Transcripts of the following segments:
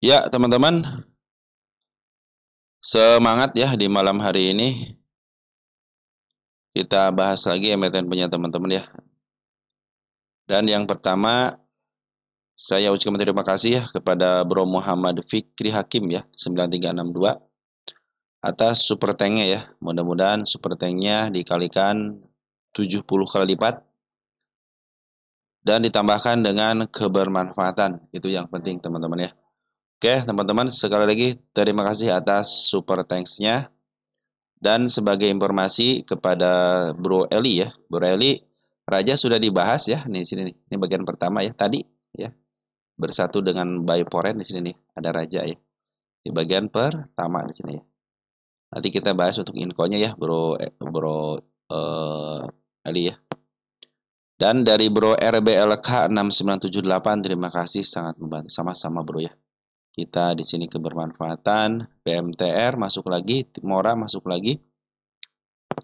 Ya, teman-teman, semangat ya di malam hari ini. Kita bahas lagi emiten punya teman-teman ya. Dan yang pertama, saya ucapkan terima kasih ya kepada Bro Muhammad Fikri Hakim ya, 9362 atas super tanknya ya. Mudah-mudahan super tanknya dikalikan 70 kali lipat dan ditambahkan dengan kebermanfaatan. Itu yang penting teman-teman ya. Oke, teman-teman, sekali lagi terima kasih atas super thanks-nya. Dan sebagai informasi kepada Bro Eli ya, Bro Eli, Raja sudah dibahas ya, nih sini nih, ini bagian pertama ya, tadi ya, bersatu dengan Bioporen di sini nih, ada Raja ya, di bagian pertama di sini ya. Nanti kita bahas untuk infonya ya, Bro Eli ya. Dan dari Bro RBLK 6978, terima kasih sangat membantu, sama-sama Bro ya. Kita di sini kebermanfaatan, BMTR masuk lagi, Mora masuk lagi.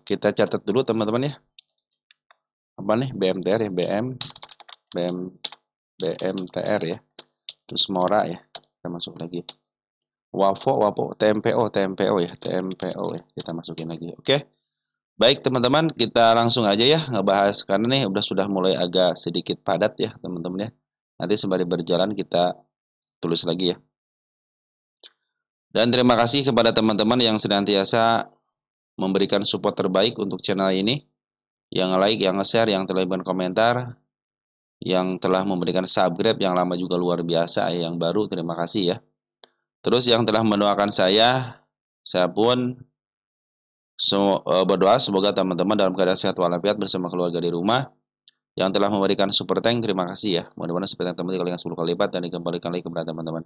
Kita catat dulu teman-teman ya. Apa nih BMTR ya, BMTR ya, terus Mora ya, kita masuk lagi Wapo TMPO ya, kita masukin lagi. Oke, baik teman-teman, kita langsung aja ya ngebahas karena nih udah sudah mulai agak sedikit padat ya teman-teman ya. Nanti sembari berjalan kita tulis lagi ya. Dan terima kasih kepada teman-teman yang senantiasa memberikan support terbaik untuk channel ini, yang like, yang share, yang telah komentar, yang telah memberikan subscribe, yang lama juga luar biasa, yang baru terima kasih ya. Terus yang telah mendoakan saya pun berdoa semoga teman-teman dalam keadaan sehat walafiat bersama keluarga di rumah. Yang telah memberikan super tank, terima kasih ya. Mudah-mudahan super tank teman-teman dikalikan 10 kali lipat dan dikembalikan lagi kepada teman-teman.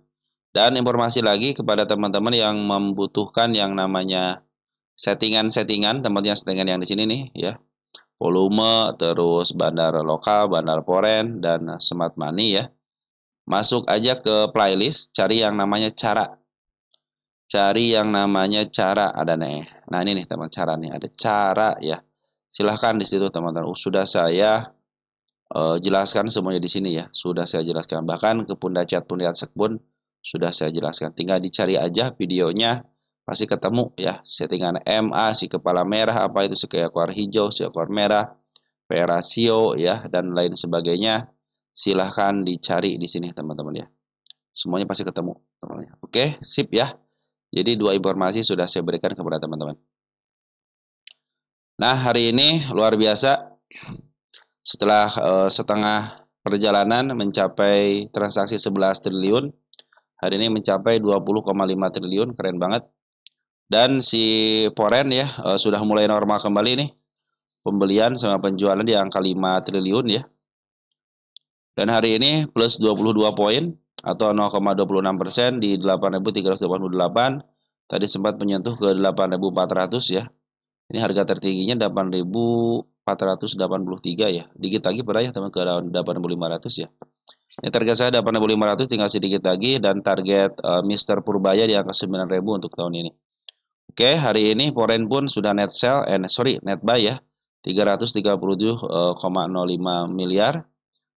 Dan informasi lagi kepada teman-teman yang membutuhkan yang namanya settingan-settingan, teman-teman settingan yang di sini nih ya. Volume, terus bandar lokal, bandar foreign, dan smart money ya. Masuk aja ke playlist, cari yang namanya cara. Cari yang namanya cara, ada nih. Nah, ini nih teman cara nih, ada cara ya. Silahkan di situ teman-teman. Sudah saya jelaskan semuanya di sini ya. Sudah saya jelaskan. Bahkan ke Pundacat pun sudah saya jelaskan. Tinggal dicari aja videonya, pasti ketemu ya. Settingan MA, si kepala merah, apa itu si ekor hijau, si ekor merah, P-rasio ya, dan lain sebagainya. Silahkan dicari di sini teman-teman ya. Semuanya pasti ketemu teman-teman. Oke, sip ya. Jadi dua informasi sudah saya berikan kepada teman-teman. Nah, hari ini luar biasa. Setelah setengah perjalanan mencapai transaksi 11 triliun, hari ini mencapai 20,5 triliun, keren banget. Dan si Foreign ya sudah mulai normal kembali nih. Pembelian sama penjualan di angka 5 triliun ya. Dan hari ini plus 22 poin atau 0,26% di 8.388. Tadi sempat menyentuh ke 8.400 ya. Ini harga tertingginya 8.483 ya. Dikit lagi pada ya teman ke 8.500 ya. Ini target saya 8.500, tinggal sedikit lagi dan target Mr. Purbaya di angka 9.000 untuk tahun ini. Oke, hari ini Foreign pun sudah net sell net buy ya. 337,05 miliar.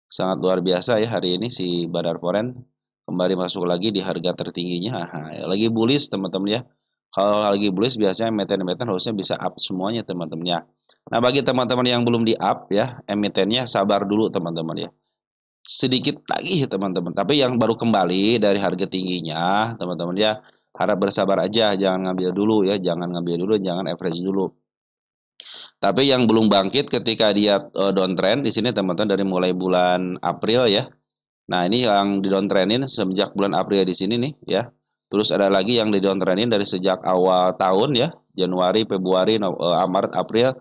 Sangat luar biasa ya hari ini si Badar Foreign kembali masuk lagi di harga tertingginya. Lagi bullish teman-teman ya. Kalau lagi bullish biasanya emiten-emiten harusnya bisa up semuanya teman-teman ya. Nah, bagi teman-teman yang belum di up ya, emitennya sabar dulu teman-teman ya. Sedikit lagi teman-teman. Tapi yang baru kembali dari harga tingginya, teman-teman ya, harap bersabar aja, jangan ngambil dulu ya, jangan average dulu. Tapi yang belum bangkit ketika dia downtrend di sini teman-teman dari mulai bulan April ya. Nah, ini yang di downtrendin semenjak bulan April di sini nih ya. Terus ada lagi yang di downtrendin dari sejak awal tahun ya, Januari, Februari, Maret, April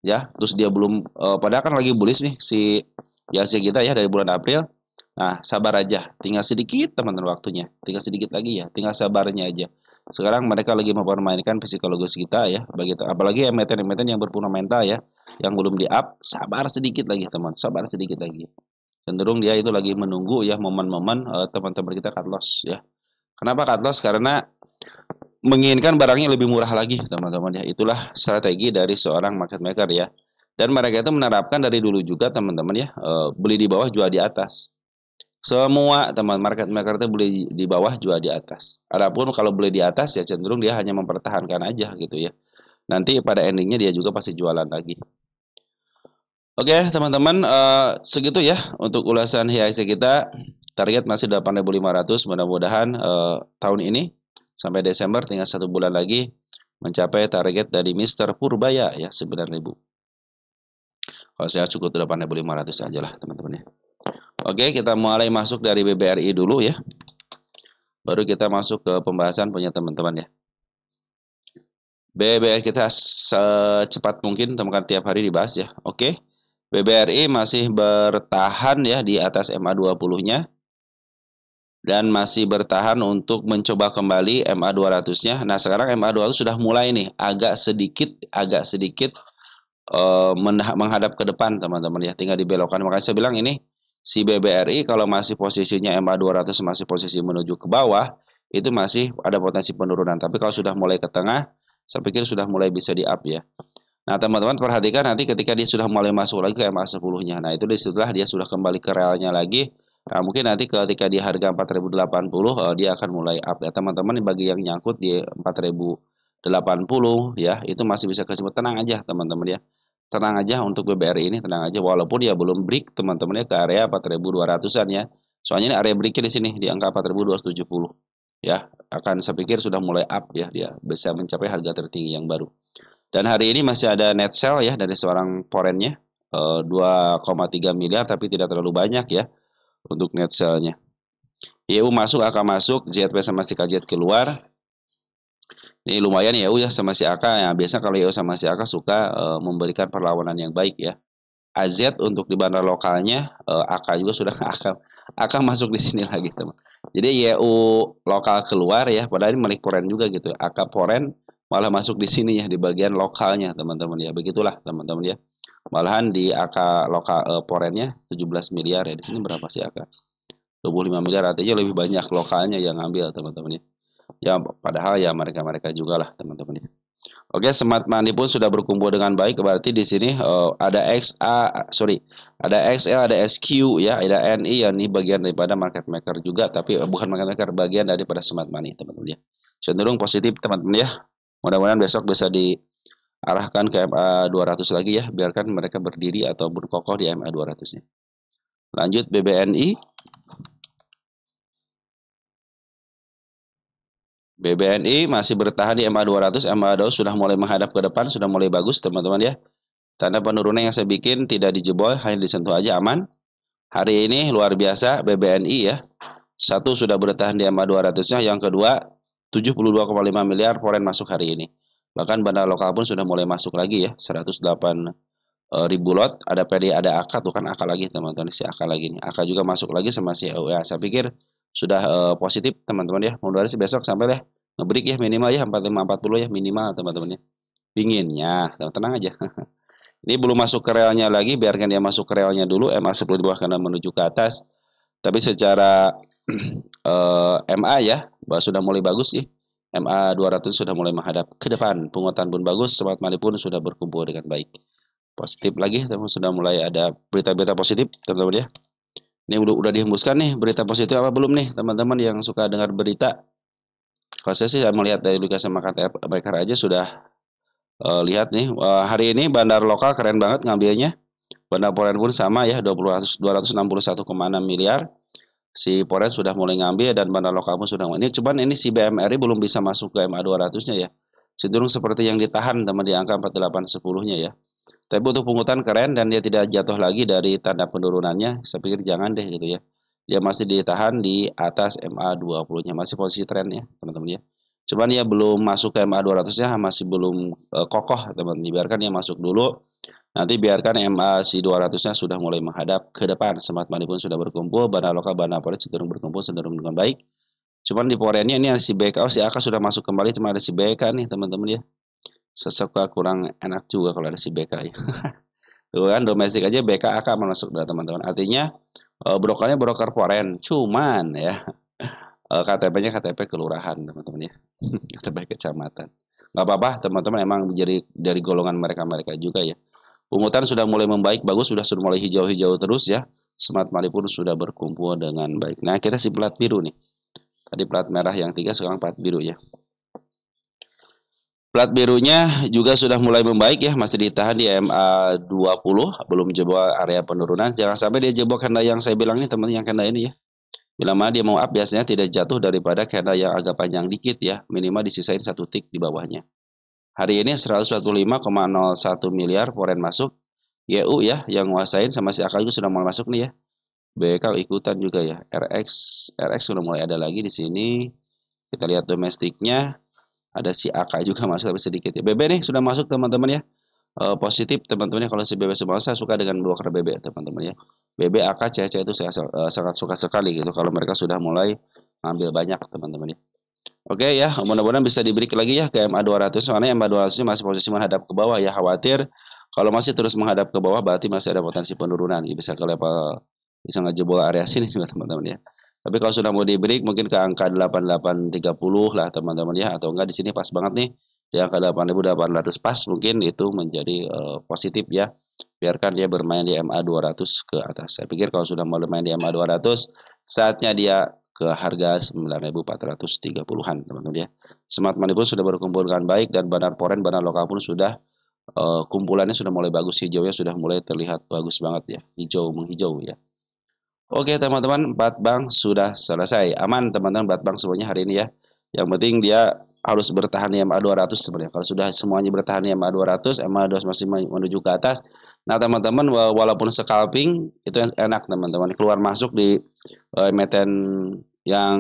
ya. Terus dia belum padahal kan lagi bullish nih si IHSG kita ya dari bulan April. Nah, sabar aja. Tinggal sedikit teman-teman waktunya. Tinggal sedikit lagi ya. Tinggal sabarnya aja. Sekarang mereka lagi mempermainkan psikologis kita ya. Begitu. Apalagi emiten-emiten yang berfundamental ya. Yang belum di up, sabar sedikit lagi teman. Sabar sedikit lagi. Cenderung dia itu lagi menunggu ya momen-momen teman-teman kita cut loss ya. Kenapa cut loss? Karena menginginkan barangnya lebih murah lagi teman-teman ya. Itulah strategi dari seorang market maker ya. Dan mereka itu menerapkan dari dulu juga teman-teman ya, beli di bawah jual di atas. Semua teman market maker itu beli di bawah, jual di atas. Adapun kalau beli di atas ya cenderung dia hanya mempertahankan aja gitu ya. Nanti pada endingnya dia juga pasti jualan lagi. Oke, teman-teman, segitu ya untuk ulasan IHSG kita. Target masih 8.500. Mudah-mudahan tahun ini sampai Desember tinggal 1 bulan lagi mencapai target dari Mr. Purbaya ya 9.000. Kalau saya cukup 8.500 aja lah teman-teman ya. Oke, kita mulai masuk dari BBRI dulu ya. Baru kita masuk ke pembahasan punya teman-teman ya. BBRI kita secepat mungkin teman-teman tiap hari dibahas ya. Oke. BBRI masih bertahan ya di atas MA20-nya dan masih bertahan untuk mencoba kembali MA200-nya. Nah, sekarang MA200 sudah mulai nih agak sedikit menghadap ke depan teman-teman ya, tinggal dibelokkan. Makanya saya bilang ini si BBRI kalau masih posisinya MA200 masih posisi menuju ke bawah, itu masih ada potensi penurunan. Tapi kalau sudah mulai ke tengah, saya pikir sudah mulai bisa di-up ya. Nah, teman-teman perhatikan nanti ketika dia sudah mulai masuk lagi ke MA10-nya. Nah, itu disitulah dia sudah kembali ke realnya lagi. Nah, mungkin nanti ketika di harga 4080 dia akan mulai up ya. Teman-teman bagi yang nyangkut di 4080 ya, itu masih bisa kesebut. Tenang aja teman-teman ya. Tenang aja untuk BBRI ini, tenang aja walaupun ya belum break teman-teman ya ke area 4200-an ya. Soalnya ini area break di sini di angka 4270 ya. Akan saya pikir sudah mulai up ya, dia bisa mencapai harga tertinggi yang baru. Dan hari ini masih ada net sell ya dari seorang forennya 2,3 miliar tapi tidak terlalu banyak ya untuk net sell-nya. YU masuk, AK masuk, ZP sama si KZ keluar. Ini lumayan YU ya sama si AK ya. Biasa kalau YU sama si AK suka memberikan perlawanan yang baik ya. AZ untuk di bandar lokalnya AK juga sudah AK masuk di sini lagi teman. Jadi YU lokal keluar ya, padahal ini milik foren juga gitu. AK foren malah masuk di sini ya di bagian lokalnya teman-teman ya. Begitulah teman-teman ya. Malahan di AK lokal forennya 17 miliar ya. Di sini berapa sih AK? 25 miliar, artinya lebih banyak lokalnya yang ngambil teman-teman ya. Ya padahal ya mereka-mereka juga lah teman-teman ya. Oke, Smart Money pun sudah berkumpul dengan baik. Berarti di sini ada ada XL, ada SQ ya, ada NI ya, ini bagian daripada market maker juga, tapi bukan market maker, bagian daripada Smart Money teman-teman ya. Cenderung positif teman-teman ya. Mudah-mudahan besok bisa diarahkan ke MA 200 lagi ya, biarkan mereka berdiri atau berkokoh di MA 200-nya. Lanjut BBNI. BBNI masih bertahan di MA 200, MA 200 sudah mulai menghadap ke depan, sudah mulai bagus teman-teman ya. Tanda penurunan yang saya bikin tidak dijebol, hanya disentuh aja aman. Hari ini luar biasa BBNI ya. Satu sudah bertahan di MA 200-nya, yang kedua 72,5 miliar foreign masuk hari ini. Bahkan bandar lokal pun sudah mulai masuk lagi ya, 108 ribu lot. Ada PD, ada AK tuh kan AK lagi teman-teman, si AK lagi nih. AK juga masuk lagi sama si EUA. Saya pikir sudah positif teman-teman ya. Mudah-mudahan sih besok sampai ya ngebreak ya minimal ya 4540 ya minimal teman-teman ya. Dinginnya, tenang aja. Ini belum masuk ke relnya lagi, biarkan dia masuk ke relnya dulu. MA10 di bawah karena menuju ke atas. Tapi secara MA ya, sudah mulai bagus sih. MA 200 sudah mulai menghadap ke depan. Penguatan pun bagus, Smart Money pun sudah berkumpul dengan baik. Positif lagi, teman sudah mulai ada berita-berita positif, teman-teman ya. Ini udah dihembuskan nih berita positif apa belum nih, teman-teman yang suka dengar berita. Kalau saya sih melihat dari Lukas sama mereka aja sudah lihat nih hari ini bandar lokal keren banget ngambilnya. Bandar foreign pun sama ya 261,6 miliar. Si foreign sudah mulai ngambil dan bandar lokal pun sudah. Ini cuman ini si BMRI belum bisa masuk ke MA 200-nya ya. Cenderung seperti yang ditahan teman di angka 4810-nya ya. Tapi untuk pungutan keren dan dia tidak jatuh lagi dari tanda penurunannya. Saya pikir jangan deh gitu ya. Dia masih ditahan di atas MA 20-nya, masih posisi tren ya teman-teman ya. Cuman ya belum masuk ke MA 200-nya, masih belum kokoh teman-teman. Biarkan dia masuk dulu. Nanti biarkan MA si 200-nya sudah mulai menghadap ke depan. Smart Money pun sudah berkumpul, bandar lokal, bandar foreign cenderung berkumpul, cenderung dengan baik. Cuman di foreignnya ini ada si BK, si AK sudah masuk kembali, cuma ada si BK nih teman-teman ya. Sesuka kurang enak juga kalau ada si BK ya. Tuh kan domestik aja BK AK masuk teman-teman. Artinya brokernya broker foreign, cuman ya KTP-nya KTP kelurahan teman-teman ya. KTP kecamatan. Nggak apa-apa teman-teman, emang menjadi dari golongan mereka juga ya. Pungutan sudah mulai membaik, bagus, sudah mulai hijau-hijau terus ya. Smart Money pun sudah berkumpul dengan baik. Nah, kita si plat biru nih. Tadi plat merah yang 3, sekarang plat biru ya. Plat birunya juga sudah mulai membaik ya, masih ditahan di MA 20, belum jebol area penurunan. Jangan sampai dia jebol candle yang saya bilang ini teman, yang candle ini ya. Bila mana dia mau up biasanya tidak jatuh daripada candle yang agak panjang dikit ya, minimal disisain 1 tick di bawahnya. Hari ini 145,01 miliar foreign masuk. YU ya yang nguasain, sama si AK juga sudah mulai masuk nih ya. BK ikutan juga ya. RX sudah mulai ada lagi di sini. Kita lihat domestiknya. Ada si AK juga masuk tapi sedikit ya. BB nih sudah masuk teman-teman ya. Positif teman-teman ya, kalau si BB semua saya suka dengan broker BB teman-teman ya. BB AK CC itu saya sangat suka sekali gitu kalau mereka sudah mulai ngambil banyak teman-teman ya. Oke ya, mudah-mudahan bisa diberi lagi ya ke MA 200, soalnya MA 200 masih posisi menghadap ke bawah ya, khawatir kalau masih terus menghadap ke bawah berarti masih ada potensi penurunan ya, bisa ke level, bisa ngejebol area sini juga teman-teman ya. Tapi kalau sudah mau di break mungkin ke angka 8830 lah teman-teman ya, atau enggak di sini pas banget nih di angka 8800 pas, mungkin itu menjadi positif ya. Biarkan dia bermain di MA 200 ke atas. Saya pikir kalau sudah mau bermain di MA 200 saatnya dia ke harga 9.430-an teman-teman ya. Smart Money pun sudah berkumpul dengan baik, dan Bandar Foreign, Bandar Lokal pun sudah kumpulannya sudah mulai bagus, hijaunya sudah mulai terlihat bagus banget ya, hijau menghijau ya. Oke teman-teman, 4 bank sudah selesai. Aman teman-teman, 4 bank semuanya hari ini ya. Yang penting dia harus bertahan di MA 200 sebenarnya. Kalau sudah semuanya bertahan di MA 200, MA 200 masih menuju ke atas. Nah teman-teman, walaupun scalping itu enak teman-teman. Keluar masuk di emiten yang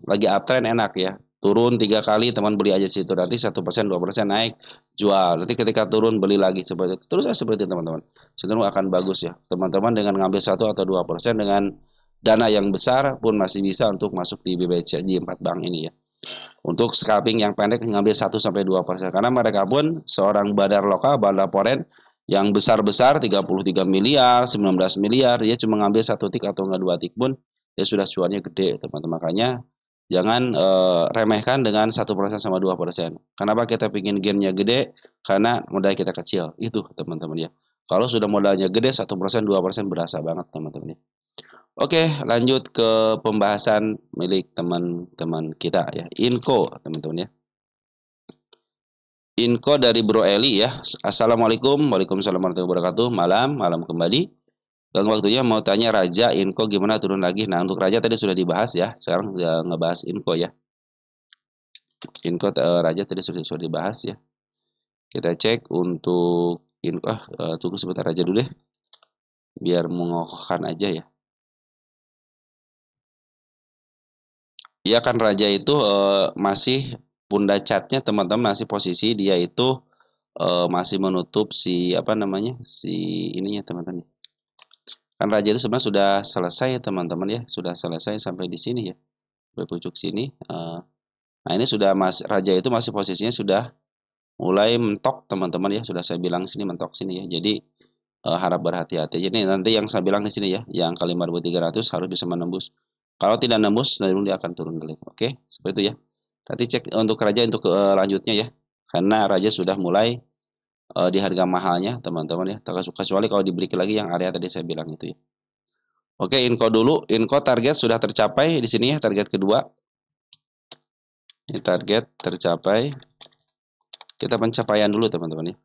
lagi uptrend enak ya. Turun 3 kali teman beli aja situ, nanti 1%, 2% naik, jual. Nanti ketika turun beli lagi, terus seperti itu teman-teman. Cenderung akan bagus ya. Teman-teman dengan ngambil 1 atau 2% dengan dana yang besar pun masih bisa untuk masuk di BBCJ 4 bank ini ya. Untuk scalping yang pendek ngambil 1 sampai 2%, karena mereka pun seorang bandar lokal, bandar foreign yang besar-besar 33 miliar, 19 miliar, dia cuma ngambil 1 tik atau enggak 2 tik pun dia sudah cuannya gede teman-teman. Makanya jangan remehkan dengan 1% sama 2%. Kenapa kita pingin gainnya gede? Karena modal kita kecil. Itu teman-teman ya. Kalau sudah modalnya gede, 1%, 2% berasa banget teman-teman ya. Oke, lanjut ke pembahasan milik teman-teman kita ya. Inco teman-teman ya. Inco dari Bro Eli ya. Assalamualaikum. Waalaikumsalam warahmatullahi wabarakatuh. Malam kembali. Dan waktunya mau tanya Raja Inco gimana turun lagi. Nah, untuk Raja tadi sudah dibahas ya. Sekarang ngebahas Inco ya. Inco Raja tadi sudah dibahas ya. Kita cek untuk Inco. Tunggu sebentar aja dulu deh. Biar mengokohkan aja ya. Iya kan Raja itu masih bunda catnya teman-teman, masih posisi dia itu masih menutup si apa namanya, si ininya teman-teman. Kan Raja itu sebenarnya sudah selesai ya teman-teman ya, sudah selesai sampai di sini ya, berpucuk sini. Nah ini sudah Raja itu masih posisinya sudah mulai mentok teman-teman ya, sudah saya bilang sini mentok sini ya. Jadi harap berhati-hati. Jadi nanti yang saya bilang di sini ya, yang ke 5.300 harus bisa menembus. Kalau tidak nembus, dia akan turun dulu. Oke, seperti itu ya. Nanti cek untuk Raja untuk lanjutnya ya. Karena Raja sudah mulai di harga mahalnya teman-teman ya. Kecuali kalau dibeli lagi yang area tadi saya bilang itu ya. Oke, Inco dulu. Inco target sudah tercapai di sini ya, target kedua. Ini target tercapai. Kita pencapaian dulu teman-teman ya.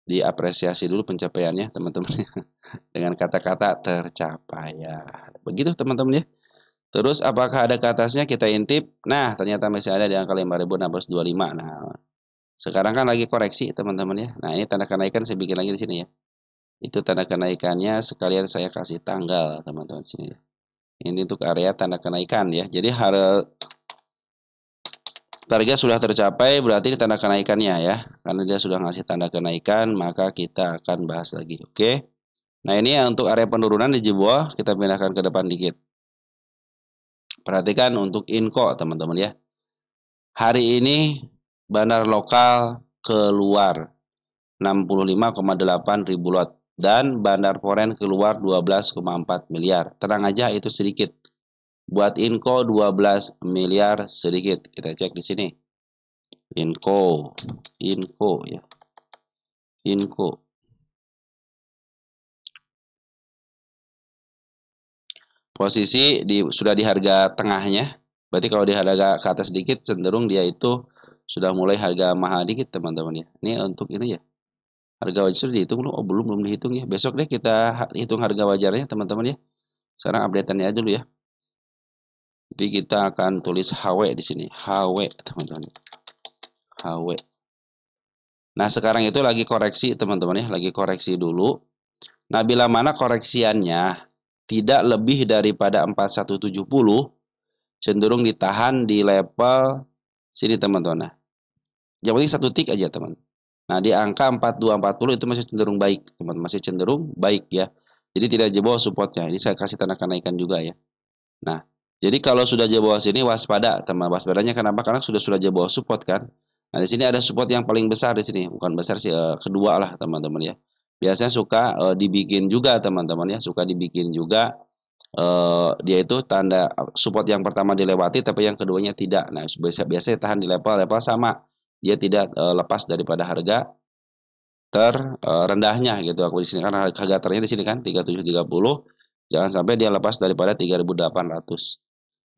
Diapresiasi dulu pencapaiannya teman-teman dengan kata-kata tercapai ya. Begitu teman-teman ya. Terus apakah ada ke atasnya, kita intip. Nah, ternyata masih ada di angka 5.625. Nah, sekarang kan lagi koreksi teman-teman ya. Nah, ini tanda kenaikan saya bikin lagi di sini ya. Itu tanda kenaikannya, sekalian saya kasih tanggal teman-teman sini ya. Ini untuk area tanda kenaikan ya. Jadi target sudah tercapai, berarti tanda kenaikannya ya. Karena dia sudah ngasih tanda kenaikan, maka kita akan bahas lagi. Oke. Nah, ini ya untuk area penurunan di bawah, kita pindahkan ke depan dikit. Perhatikan untuk Inco teman-teman ya. Hari ini bandar lokal keluar 65,8 ribu lot dan bandar foreign keluar 12,4 miliar. Tenang aja, itu sedikit. Buat Inco 12 miliar sedikit. Kita cek di sini. Inco ya. Inco. Posisi sudah di harga tengahnya. Berarti kalau di harga ke atas sedikit cenderung dia itu sudah mulai harga mahal dikit teman-teman ya. Ini untuk ini ya. Harga wajar sudah dihitung belum? Oh, belum dihitung ya. Besok deh kita hitung harga wajarnya teman-teman ya. Sekarang update-annya aja dulu ya. Jadi kita akan tulis HW di sini. HW teman-teman. HW. Nah, sekarang itu lagi koreksi teman-teman ya, lagi koreksi dulu. Nah, bila mana koreksiannya tidak lebih daripada 4170, cenderung ditahan di level sini teman-teman. Nah, yang penting satu tick aja teman. Nah, di angka 4240 itu masih cenderung baik, teman. Masih cenderung baik ya. Jadi tidak jebol supportnya. Ini saya kasih tanda kenaikan juga ya. Nah, jadi kalau sudah jebol sini waspada, teman. Waspadanya kenapa? Karena sudah jebol support kan. Nah, di sini ada support yang paling besar di sini, bukan besar sih, kedua lah teman-teman ya. Biasanya suka dibikin juga teman-teman ya, suka dibikin juga dia itu tanda support yang pertama dilewati tapi yang keduanya tidak. Nah, biasanya tahan di level-level sama. Dia tidak lepas daripada harga terendahnya gitu. Aku di sini kan harga ternya di sini kan 3730. Jangan sampai dia lepas daripada 3800.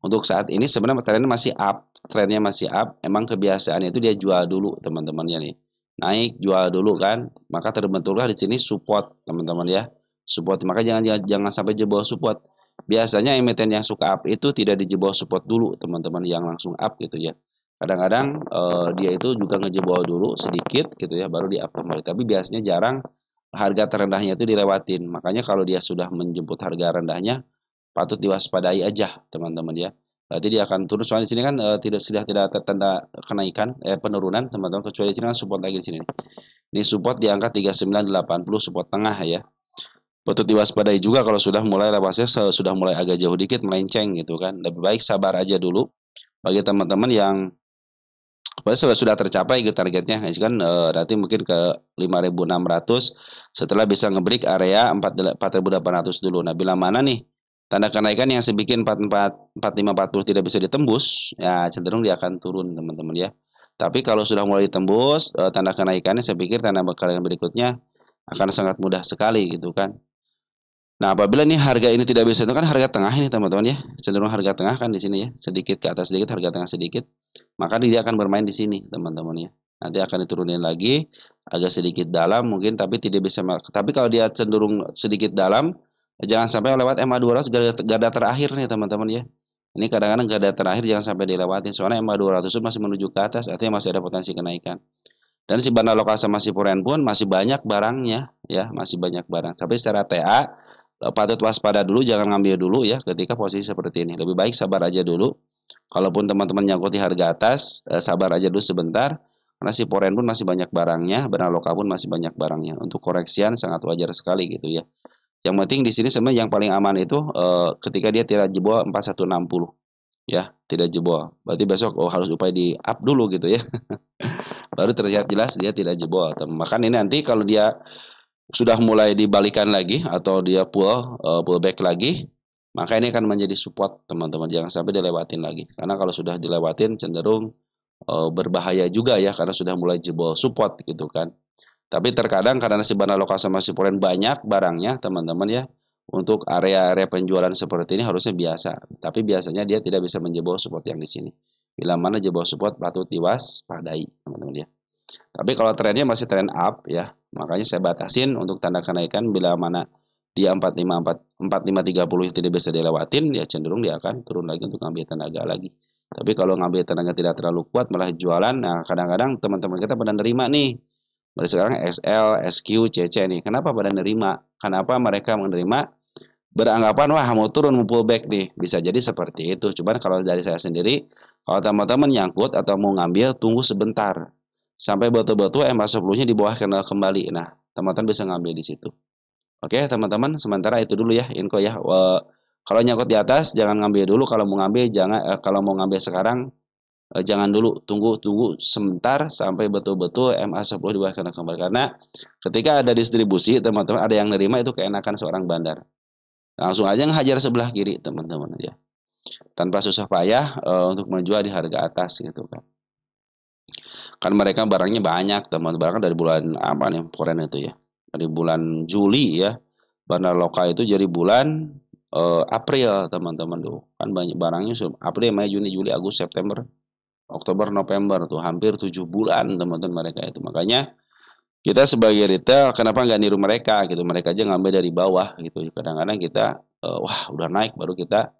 Untuk saat ini sebenarnya trennya masih up, trennya masih up. Emang kebiasaannya itu dia jual dulu teman-temannya nih. Naik jual dulu kan, maka terbentuklah di sini support teman-teman ya. Support, maka jangan sampai jebol support. Biasanya emiten yang suka up itu tidak dijebol support dulu teman-teman, yang langsung up gitu ya. Kadang-kadang dia itu juga ngejebol dulu sedikit gitu ya, baru di up kembali. Tapi biasanya jarang harga terendahnya itu dilewatin. Makanya kalau dia sudah menjemput harga rendahnya, patut diwaspadai aja teman-teman ya. Berarti dia akan turun, soalnya di sini kan sudah tidak tertanda kenaikan penurunan teman-teman, kecuali di sini kan support lagi di sini. Ini support di angka 3980, support tengah ya. Patut diwaspadai juga kalau sudah mulai lepasnya sudah mulai agak jauh dikit melenceng gitu kan. Lebih baik sabar aja dulu bagi teman-teman yang sudah tercapai gitu targetnya. Nah, kan nanti mungkin ke 5.600 setelah bisa ngebreak area 4.800 dulu. Nah, bila mana nih tanda kenaikan yang sebikin 4540 tidak bisa ditembus, ya cenderung dia akan turun teman-teman ya. Tapi kalau sudah mulai ditembus tanda kenaikannya, saya pikir tanda kenaikan berikutnya akan sangat mudah sekali gitu kan. Nah, apabila nih harga ini tidak bisa, itu kan harga tengah ini teman-teman ya, cenderung harga tengah kan di sini ya, sedikit ke atas sedikit, harga tengah sedikit, maka dia akan bermain di sini teman-teman ya. Nanti akan diturunin lagi agak sedikit dalam mungkin, tapi tidak bisa. Tapi kalau dia cenderung sedikit dalam, jangan sampai lewat MA200 garda terakhir nih teman-teman ya. Ini kadang-kadang garda terakhir jangan sampai dilewatin, soalnya MA200 itu masih menuju ke atas, artinya masih ada potensi kenaikan. Dan si bandar lokal sama si Puren pun masih banyak barangnya ya, masih banyak barang. Tapi secara TA patut waspada dulu, jangan ngambil dulu ya ketika posisi seperti ini. Lebih baik sabar aja dulu. Kalaupun teman-teman nyangkut di harga atas, sabar aja dulu sebentar. Karena si Poren pun masih banyak barangnya, benar lokal pun masih banyak barangnya. Untuk koreksian sangat wajar sekali gitu ya. Yang penting di sini sebenarnya yang paling aman itu ketika dia tidak jebol 4160 ya, tidak jebol. Berarti besok harus upaya di up dulu gitu ya. Baru terlihat jelas dia tidak jebol. Bahkan ini nanti kalau dia sudah mulai dibalikan lagi atau dia pullback lagi, maka ini akan menjadi support teman-teman, jangan sampai dilewatin lagi, karena kalau sudah dilewatin cenderung berbahaya juga ya, karena sudah mulai jebol support gitu kan. Tapi terkadang karena si bandar lokal sama si Poren banyak barangnya teman-teman ya, untuk area-area penjualan seperti ini harusnya biasa, tapi biasanya dia tidak bisa menjebol support yang di sini. Bila mana jebol support patut diwaspadai teman-teman ya. Tapi kalau trennya masih tren up ya, makanya saya batasin untuk tanda kenaikan bila mana dia 4530 tidak bisa dilewatin, ya cenderung dia akan turun lagi untuk ngambil tenaga lagi. Tapi kalau ngambil tenaga tidak terlalu kuat malah jualan, nah kadang-kadang teman-teman kita pada nerima nih. Mulai sekarang SL, SQ, CC nih. Kenapa pada nerima? Kenapa mereka menerima? Beranggapan wah mau turun mau pullback nih. Bisa jadi seperti itu. Cuman kalau dari saya sendiri, kalau teman-teman nyangkut atau mau ngambil, tunggu sebentar sampai betul-betul MA10-nya di bawah kenal kembali. Nah, teman-teman bisa ngambil di situ. Oke, teman-teman, sementara itu dulu ya info ya. Kalau nyangkut di atas jangan ngambil dulu, kalau mau ngambil jangan kalau mau ngambil sekarang jangan dulu, tunggu sebentar sampai betul-betul MA10 di bawah kenal kembali, karena ketika ada distribusi, teman-teman ada yang nerima itu keenakan seorang bandar. Langsung aja ngehajar sebelah kiri, teman-teman ya. Tanpa susah payah untuk menjual di harga atas gitu kan. Kan mereka barangnya banyak teman, barang dari bulan apa nih Poren itu ya, dari bulan Juli ya, bandar lokal itu jadi bulan April teman-teman tuh. Kan banyak barangnya April, Mei, Juni, Juli, Agustus, September, Oktober, November tuh hampir 7 bulan teman-teman mereka itu. Makanya kita sebagai retail kenapa nggak niru mereka gitu? Mereka aja ngambil dari bawah gitu. Kadang-kadang kita wah udah naik baru kita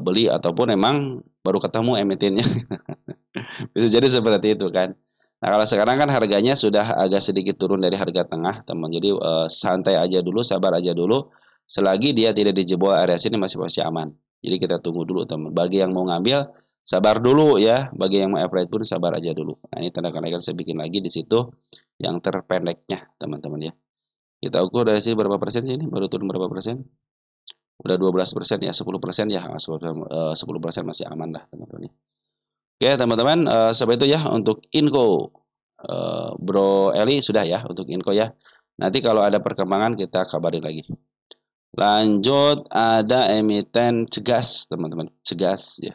beli ataupun emang baru ketemu emitennya. Bisa jadi seperti itu kan. Nah, kalau sekarang kan harganya sudah agak sedikit turun dari harga tengah, teman. Jadi santai aja dulu, sabar aja dulu. Selagi dia tidak dijebol area sini masih aman. Jadi kita tunggu dulu, teman. Bagi yang mau ngambil, sabar dulu ya. Bagi yang mau apply pun sabar aja dulu. Nah, ini tanda kenaikan saya bikin lagi di situ yang terpendeknya, teman-teman ya. Kita ukur dari sini berapa persen sih ini? Baru turun berapa persen? Udah 12% ya, 10% ya. 10% masih aman lah, teman-teman ya. Oke, teman-teman, seperti itu ya untuk info. Bro Eli sudah ya untuk info ya. Nanti kalau ada perkembangan kita kabarin lagi. Lanjut ada emiten Cegas, teman-teman. Cegas ya.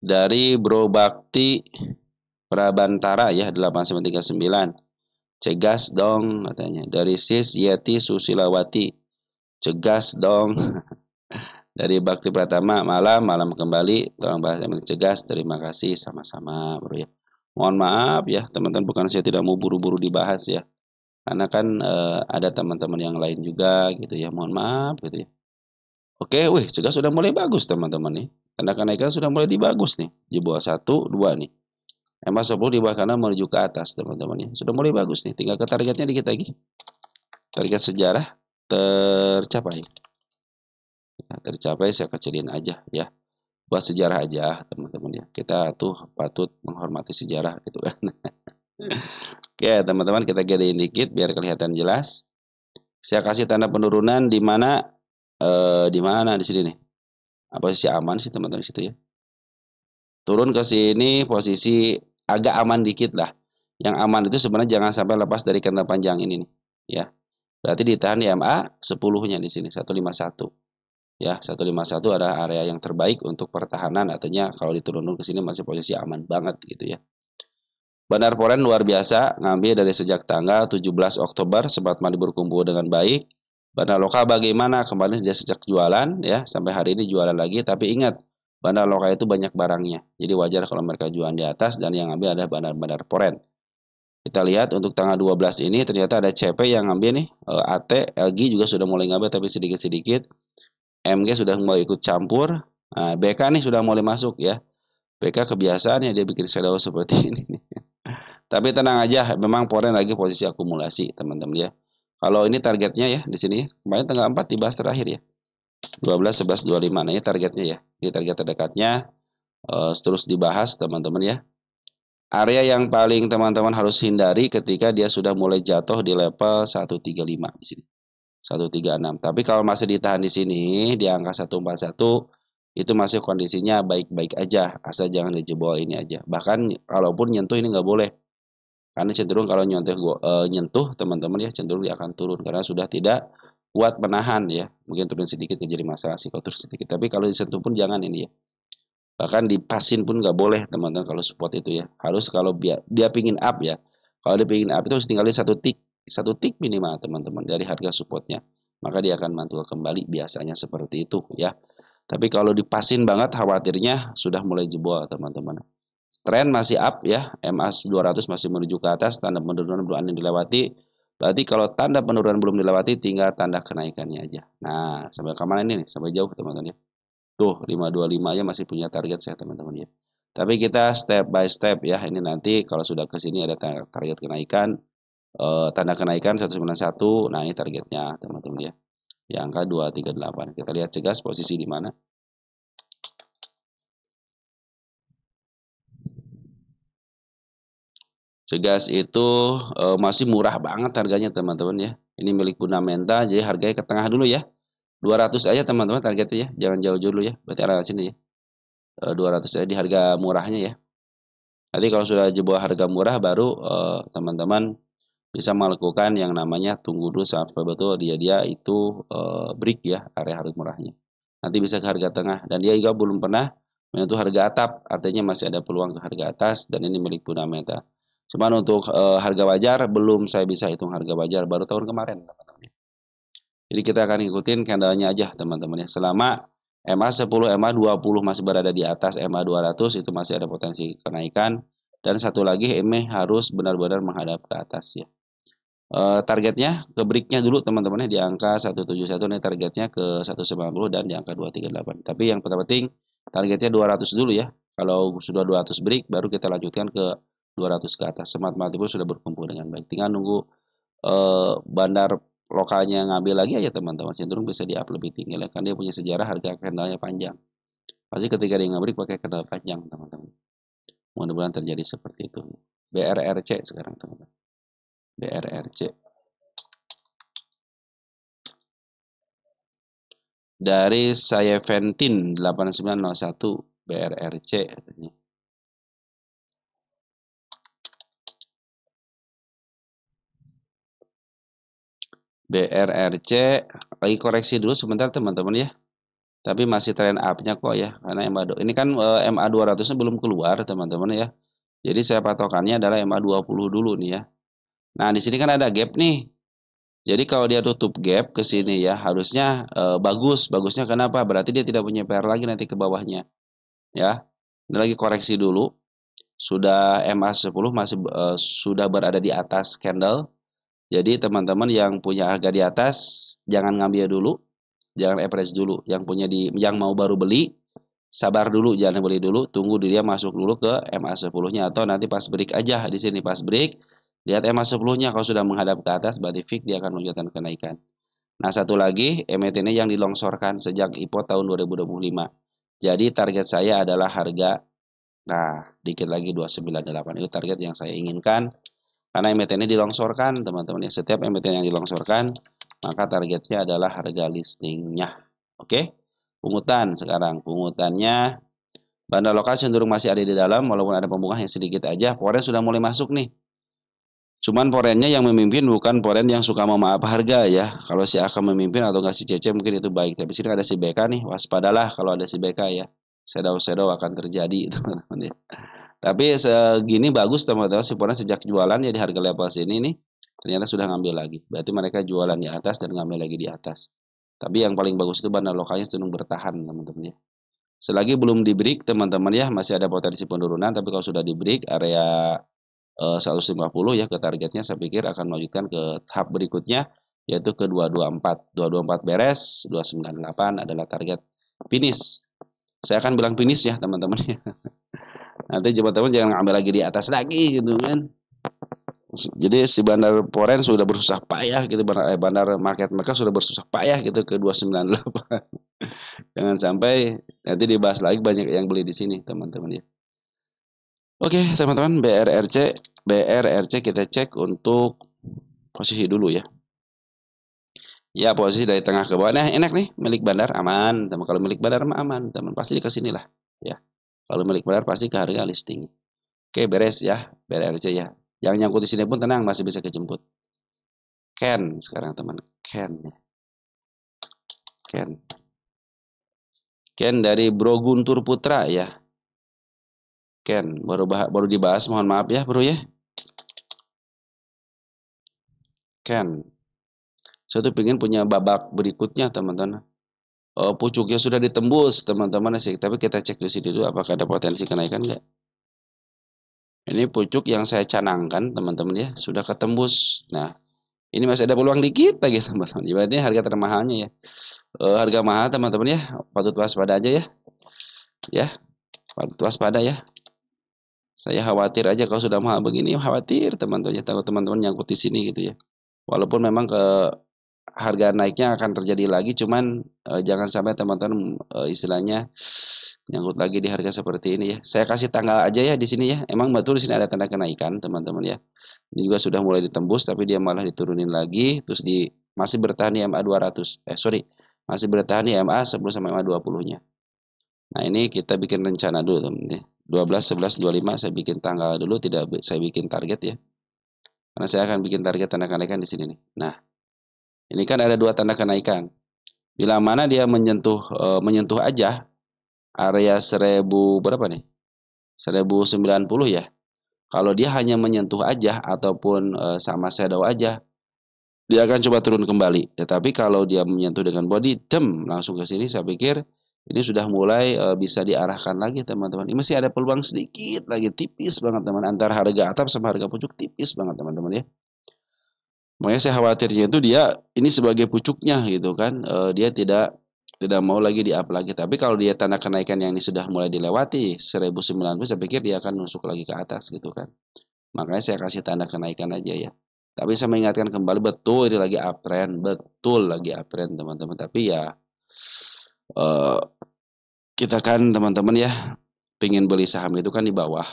Dari Bro Bakti Prabantara ya 8939. Cegas dong katanya. Dari Sis Yeti Susilawati. Cegas dong. Dari Bakti Pratama, malam kembali. Tolong bahas emiten Cegas. Terima kasih sama-sama, Bro ya. Mohon maaf ya, teman-teman, bukan saya tidak mau buru-buru dibahas ya. Karena kan ada teman-teman yang lain juga gitu ya. Mohon maaf gitu ya. Oke, wih, Cegas sudah mulai bagus teman-teman nih. Tanda kenaikan sudah mulai dibagus nih. Di bawah 1, 2 nih. Emas 10 di bawah kanan menuju ke atas teman-teman ya. Sudah mulai bagus nih. Tinggal ke targetnya dikit lagi. Target sejarah tercapai. Nah, tercapai saya kecilin aja ya. Buat sejarah aja teman-teman ya. Kita tuh patut menghormati sejarah gitu kan. Oke, teman-teman, kita gedein dikit biar kelihatan jelas. Saya kasih tanda penurunan di mana di sini nih. Apa posisi aman sih teman-teman di situ ya. Turun ke sini posisi agak aman dikit lah. Yang aman itu sebenarnya jangan sampai lepas dari candle panjang ini nih, ya. Berarti ditahan di MA 10-nya di sini 151. Ya, 151 adalah area yang terbaik untuk pertahanan, artinya kalau diturunkan ke sini masih posisi aman banget gitu ya. Bandar Poren luar biasa, ngambil dari sejak tanggal 17 Oktober, sempat mandi berkumpul dengan baik. Bandar lokal bagaimana? Kemarin dia sejak jualan ya, sampai hari ini jualan lagi, tapi ingat, bandar lokal itu banyak barangnya. Jadi wajar kalau mereka jualan di atas dan yang ngambil adalah bandar-bandar Poren. Kita lihat untuk tanggal 12 ini ternyata ada CP yang ngambil nih, AT, LG juga sudah mulai ngambil tapi sedikit-sedikit. MG sudah mulai ikut campur. Nah, BK nih sudah mulai masuk ya. BK kebiasaan ya dia bikin shadow seperti ini. Tapi tenang aja, memang Poren lagi posisi akumulasi, teman-teman ya. Kalau ini targetnya ya di sini, kemarin tanggal 4 dibahas terakhir ya. 12, 11, 25. Nah, ini targetnya ya. Ini target terdekatnya terus dibahas, teman-teman ya. Area yang paling teman-teman harus hindari ketika dia sudah mulai jatuh di level 135 di sini. 136. Tapi kalau masih ditahan di sini di angka 141 itu masih kondisinya baik-baik aja, asal jangan dijebol ini aja. Bahkan kalaupun nyentuh ini nggak boleh. Karena cenderung kalau nyentuh teman-teman ya cenderung dia akan turun karena sudah tidak kuat menahan ya. Mungkin turun sedikit jadi masalah sih kalau turun sedikit. Tapi kalau disentuh pun jangan ini ya. Bahkan dipasin pun nggak boleh teman-teman kalau support itu ya. Harus kalau dia pingin up ya. Kalau dia pingin up itu harus tinggalin satu tik minimal teman-teman dari harga supportnya. Maka dia akan mantul kembali biasanya seperti itu ya. Tapi kalau dipasin banget khawatirnya sudah mulai jebol teman-teman. Tren masih up ya, MA 200 masih menuju ke atas, tanda penurunan belum ada dilewati. Berarti kalau tanda penurunan belum dilewati tinggal tanda kenaikannya aja. Nah, sampai kemana ini nih? Sampai jauh teman-teman ya. Tuh 525 aja masih punya target saya teman-teman ya. Tapi kita step by step ya. Ini nanti kalau sudah ke sini ada target kenaikan, tanda kenaikan 191. Nah, ini targetnya teman-teman ya. Di angka 238. Kita lihat Cegas posisi di mana. Cegas itu masih murah banget harganya teman-teman ya. Ini milik fundamental, jadi harganya ke tengah dulu ya. 200 aja teman-teman targetnya ya. Jangan jauh-jauh dulu ya. Berarti arah sini ya. 200 aja di harga murahnya ya. Nanti kalau sudah jebol harga murah baru teman-teman bisa melakukan yang namanya tunggu dulu sampai betul dia itu break ya area harga murahnya. Nanti bisa ke harga tengah dan dia juga belum pernah menyentuh harga atap, artinya masih ada peluang ke harga atas dan ini milik fundamental. Cuman untuk harga wajar belum saya bisa hitung harga wajar, baru tahun kemarin teman-teman. Jadi kita akan ikutin candlenya aja teman-teman ya. Selama MA10, MA20 masih berada di atas MA200 itu masih ada potensi kenaikan. Dan satu lagi EMA harus benar-benar menghadap ke atas ya. Targetnya ke breaknya dulu teman-teman ya, di angka 171 nih targetnya ke 190 dan di angka 238. Tapi yang penting targetnya 200 dulu ya. Kalau sudah 200 break baru kita lanjutkan ke 200 ke atas. Smart Multi pun sudah berkumpul dengan baik. Tinggal nunggu bandar lokalnya ngambil lagi aja teman-teman, cenderung bisa di up lebih tinggi lah kan dia punya sejarah harga candlenya panjang. Pasti ketika dia ngambil pakai candle panjang teman-teman. Mudah-mudahan terjadi seperti itu. BRRC sekarang teman-teman. BRRC dari saya Ventin 8901 BRRC katanya. BRRC lagi koreksi dulu sebentar teman-teman ya. Tapi masih tren up-nya kok ya. Karena ini kan MA200-nya belum keluar teman-teman ya. Jadi saya patokannya adalah MA20 dulu nih ya. Nah, di sini kan ada gap nih. Jadi kalau dia tutup gap ke sini ya, harusnya bagus. Bagusnya kenapa? Berarti dia tidak punya PR lagi nanti ke bawahnya. Ya. Ini lagi koreksi dulu. Sudah MA10 masih sudah berada di atas candle. Jadi teman-teman yang punya harga di atas jangan ngambil dulu, jangan average dulu. Yang mau baru beli sabar dulu, jangan beli dulu, tunggu dia masuk dulu ke MA10-nya atau nanti pas break aja di sini pas break lihat MA10-nya kalau sudah menghadap ke atas berarti fix dia akan menunjukkan kenaikan. Nah, satu lagi MAT ini yang dilongsorkan sejak IPO tahun 2025. Jadi target saya adalah harga dikit lagi 298 itu target yang saya inginkan. Karena MAT ini dilongsorkan, teman-teman ya. Setiap MAT yang dilongsorkan, maka targetnya adalah harga listingnya. Oke? Pungutan sekarang. Pungutannya bandar lokal cenderung masih ada di dalam, walaupun ada pembungan yang sedikit aja. Foren sudah mulai masuk nih. Cuman forennya yang memimpin bukan foren yang suka memaaf harga ya. Kalau si A akan memimpin atau nggak si CC mungkin itu baik. Tapi sini ada si BK nih, waspadalah kalau ada si BK ya. Shadow akan terjadi teman-teman ya. Tapi segini bagus teman-teman, si foren sejak jualan ya di harga level sini nih. Ternyata sudah ngambil lagi. Berarti mereka jualan di atas dan ngambil lagi di atas. Tapi yang paling bagus itu bandar lokalnya cenderung bertahan teman-teman ya. Selagi belum di break teman-teman ya, masih ada potensi penurunan. Tapi kalau sudah di break area 150 ya ke targetnya, saya pikir akan melanjutkan ke tahap berikutnya yaitu ke 224. 224 beres, 298 adalah target finish. Saya akan bilang finish ya teman-teman ya. Nanti teman-teman jangan ngambil lagi di atas lagi gitu kan. Jadi si bandar foren sudah bersusah payah gitu, bandar market mereka sudah bersusah payah gitu ke 298. Jangan sampai nanti dibahas lagi banyak yang beli di sini teman-teman ya. Oke teman-teman, BRRC kita cek untuk posisi dulu ya. Ya posisi dari tengah ke bawah. Nah enak nih milik bandar aman. Teman kalau milik bandar aman teman pasti ke sini lah ya. Kalau milik bandar pasti ke harga listing. Oke beres ya BRRC ya. Yang nyangkut di sini pun tenang masih bisa kejemput. Ken sekarang teman Ken dari Bro Guntur Putra ya. Ken baru dibahas mohon maaf ya bro ya. Ken saya tuh pengen punya babak berikutnya teman-teman. Pucuknya sudah ditembus teman-teman sih, tapi kita cek di sini dulu apakah ada potensi kenaikan enggak. Ini pucuk yang saya canangkan teman-teman ya, sudah ketembus. Nah, ini masih ada peluang dikit lagi teman-teman. Berarti harga termahalnya ya. Harga mahal teman-teman ya, patut waspada aja ya. Ya, patut waspada ya. Saya khawatir aja kalau sudah mahal begini, khawatir teman-teman ya, takut teman-teman nyangkut di sini gitu ya. Walaupun memang harga naiknya akan terjadi lagi, cuman jangan sampai teman-teman istilahnya nyangkut lagi di harga seperti ini ya. Saya kasih tanggal aja ya di sini ya. Emang betul di sini ada tanda kenaikan teman-teman ya. Ini juga sudah mulai ditembus tapi dia malah diturunin lagi terus masih bertahan di MA 200. Masih bertahan di MA 10 sama MA 20-nya. Nah, ini kita bikin rencana dulu teman-teman ya. 12, 11, 25 saya bikin tanggal dulu, tidak saya bikin target ya. Karena saya akan bikin target tanda kenaikan di sini nih. Nah, ini kan ada dua tanda kenaikan. Bila mana dia menyentuh aja area 1000 berapa nih? 1090 ya. Kalau dia hanya menyentuh aja ataupun sama shadow aja, dia akan coba turun kembali. Tetapi kalau dia menyentuh dengan body, langsung ke sini, saya pikir ini sudah mulai bisa diarahkan lagi teman-teman. Ini masih ada peluang sedikit lagi, tipis banget teman, antara harga atap sama harga pucuk tipis banget teman-teman ya. Makanya saya khawatirnya itu dia ini sebagai pucuknya gitu kan, dia tidak mau lagi di-up lagi. Tapi kalau dia tanda kenaikan yang ini sudah mulai dilewati 1090, saya pikir dia akan nusuk lagi ke atas gitu kan. Makanya saya kasih tanda kenaikan aja ya. Tapi saya mengingatkan kembali, betul ini lagi uptrend, betul lagi uptrend teman-teman. Tapi ya eh, kita kan teman-teman ya pengen beli saham itu kan di bawah.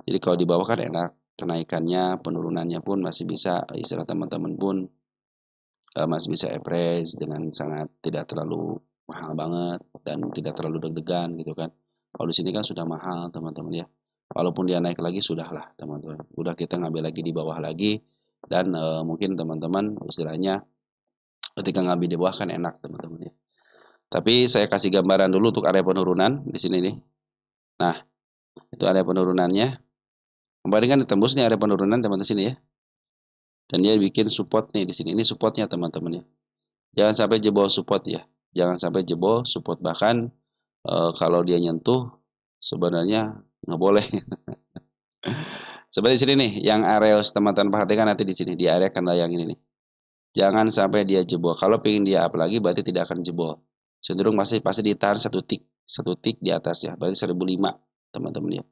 Jadi kalau di bawah kan enak, kenaikannya, penurunannya pun masih bisa, istilah teman-teman pun masih bisa average dengan sangat tidak terlalu mahal banget dan tidak terlalu deg-degan gitu kan. Kalau di sini kan sudah mahal teman-teman ya. Walaupun dia naik lagi sudahlah teman-teman. Udah kita ngambil lagi di bawah lagi dan mungkin teman-teman istilahnya ketika ngambil di bawah kan enak teman-teman ya. Tapi saya kasih gambaran dulu untuk area penurunan di sini nih. Nah, itu area penurunannya. Kemarin kan ditembus nih area penurunan teman-teman sini ya. Dan dia bikin support nih di sini. Ini supportnya teman-teman ya. Jangan sampai jebol support ya. Jangan sampai jebol support, bahkan kalau dia nyentuh sebenarnya nggak boleh. Seperti sini nih, yang area teman-teman perhatikan nanti di sini di area kendala yang ini nih. Jangan sampai dia jebol. Kalau pengen dia up lagi berarti tidak akan jebol. Cenderung masih pasti ditahan satu tik di atas ya. Berarti 1005 teman-teman ya.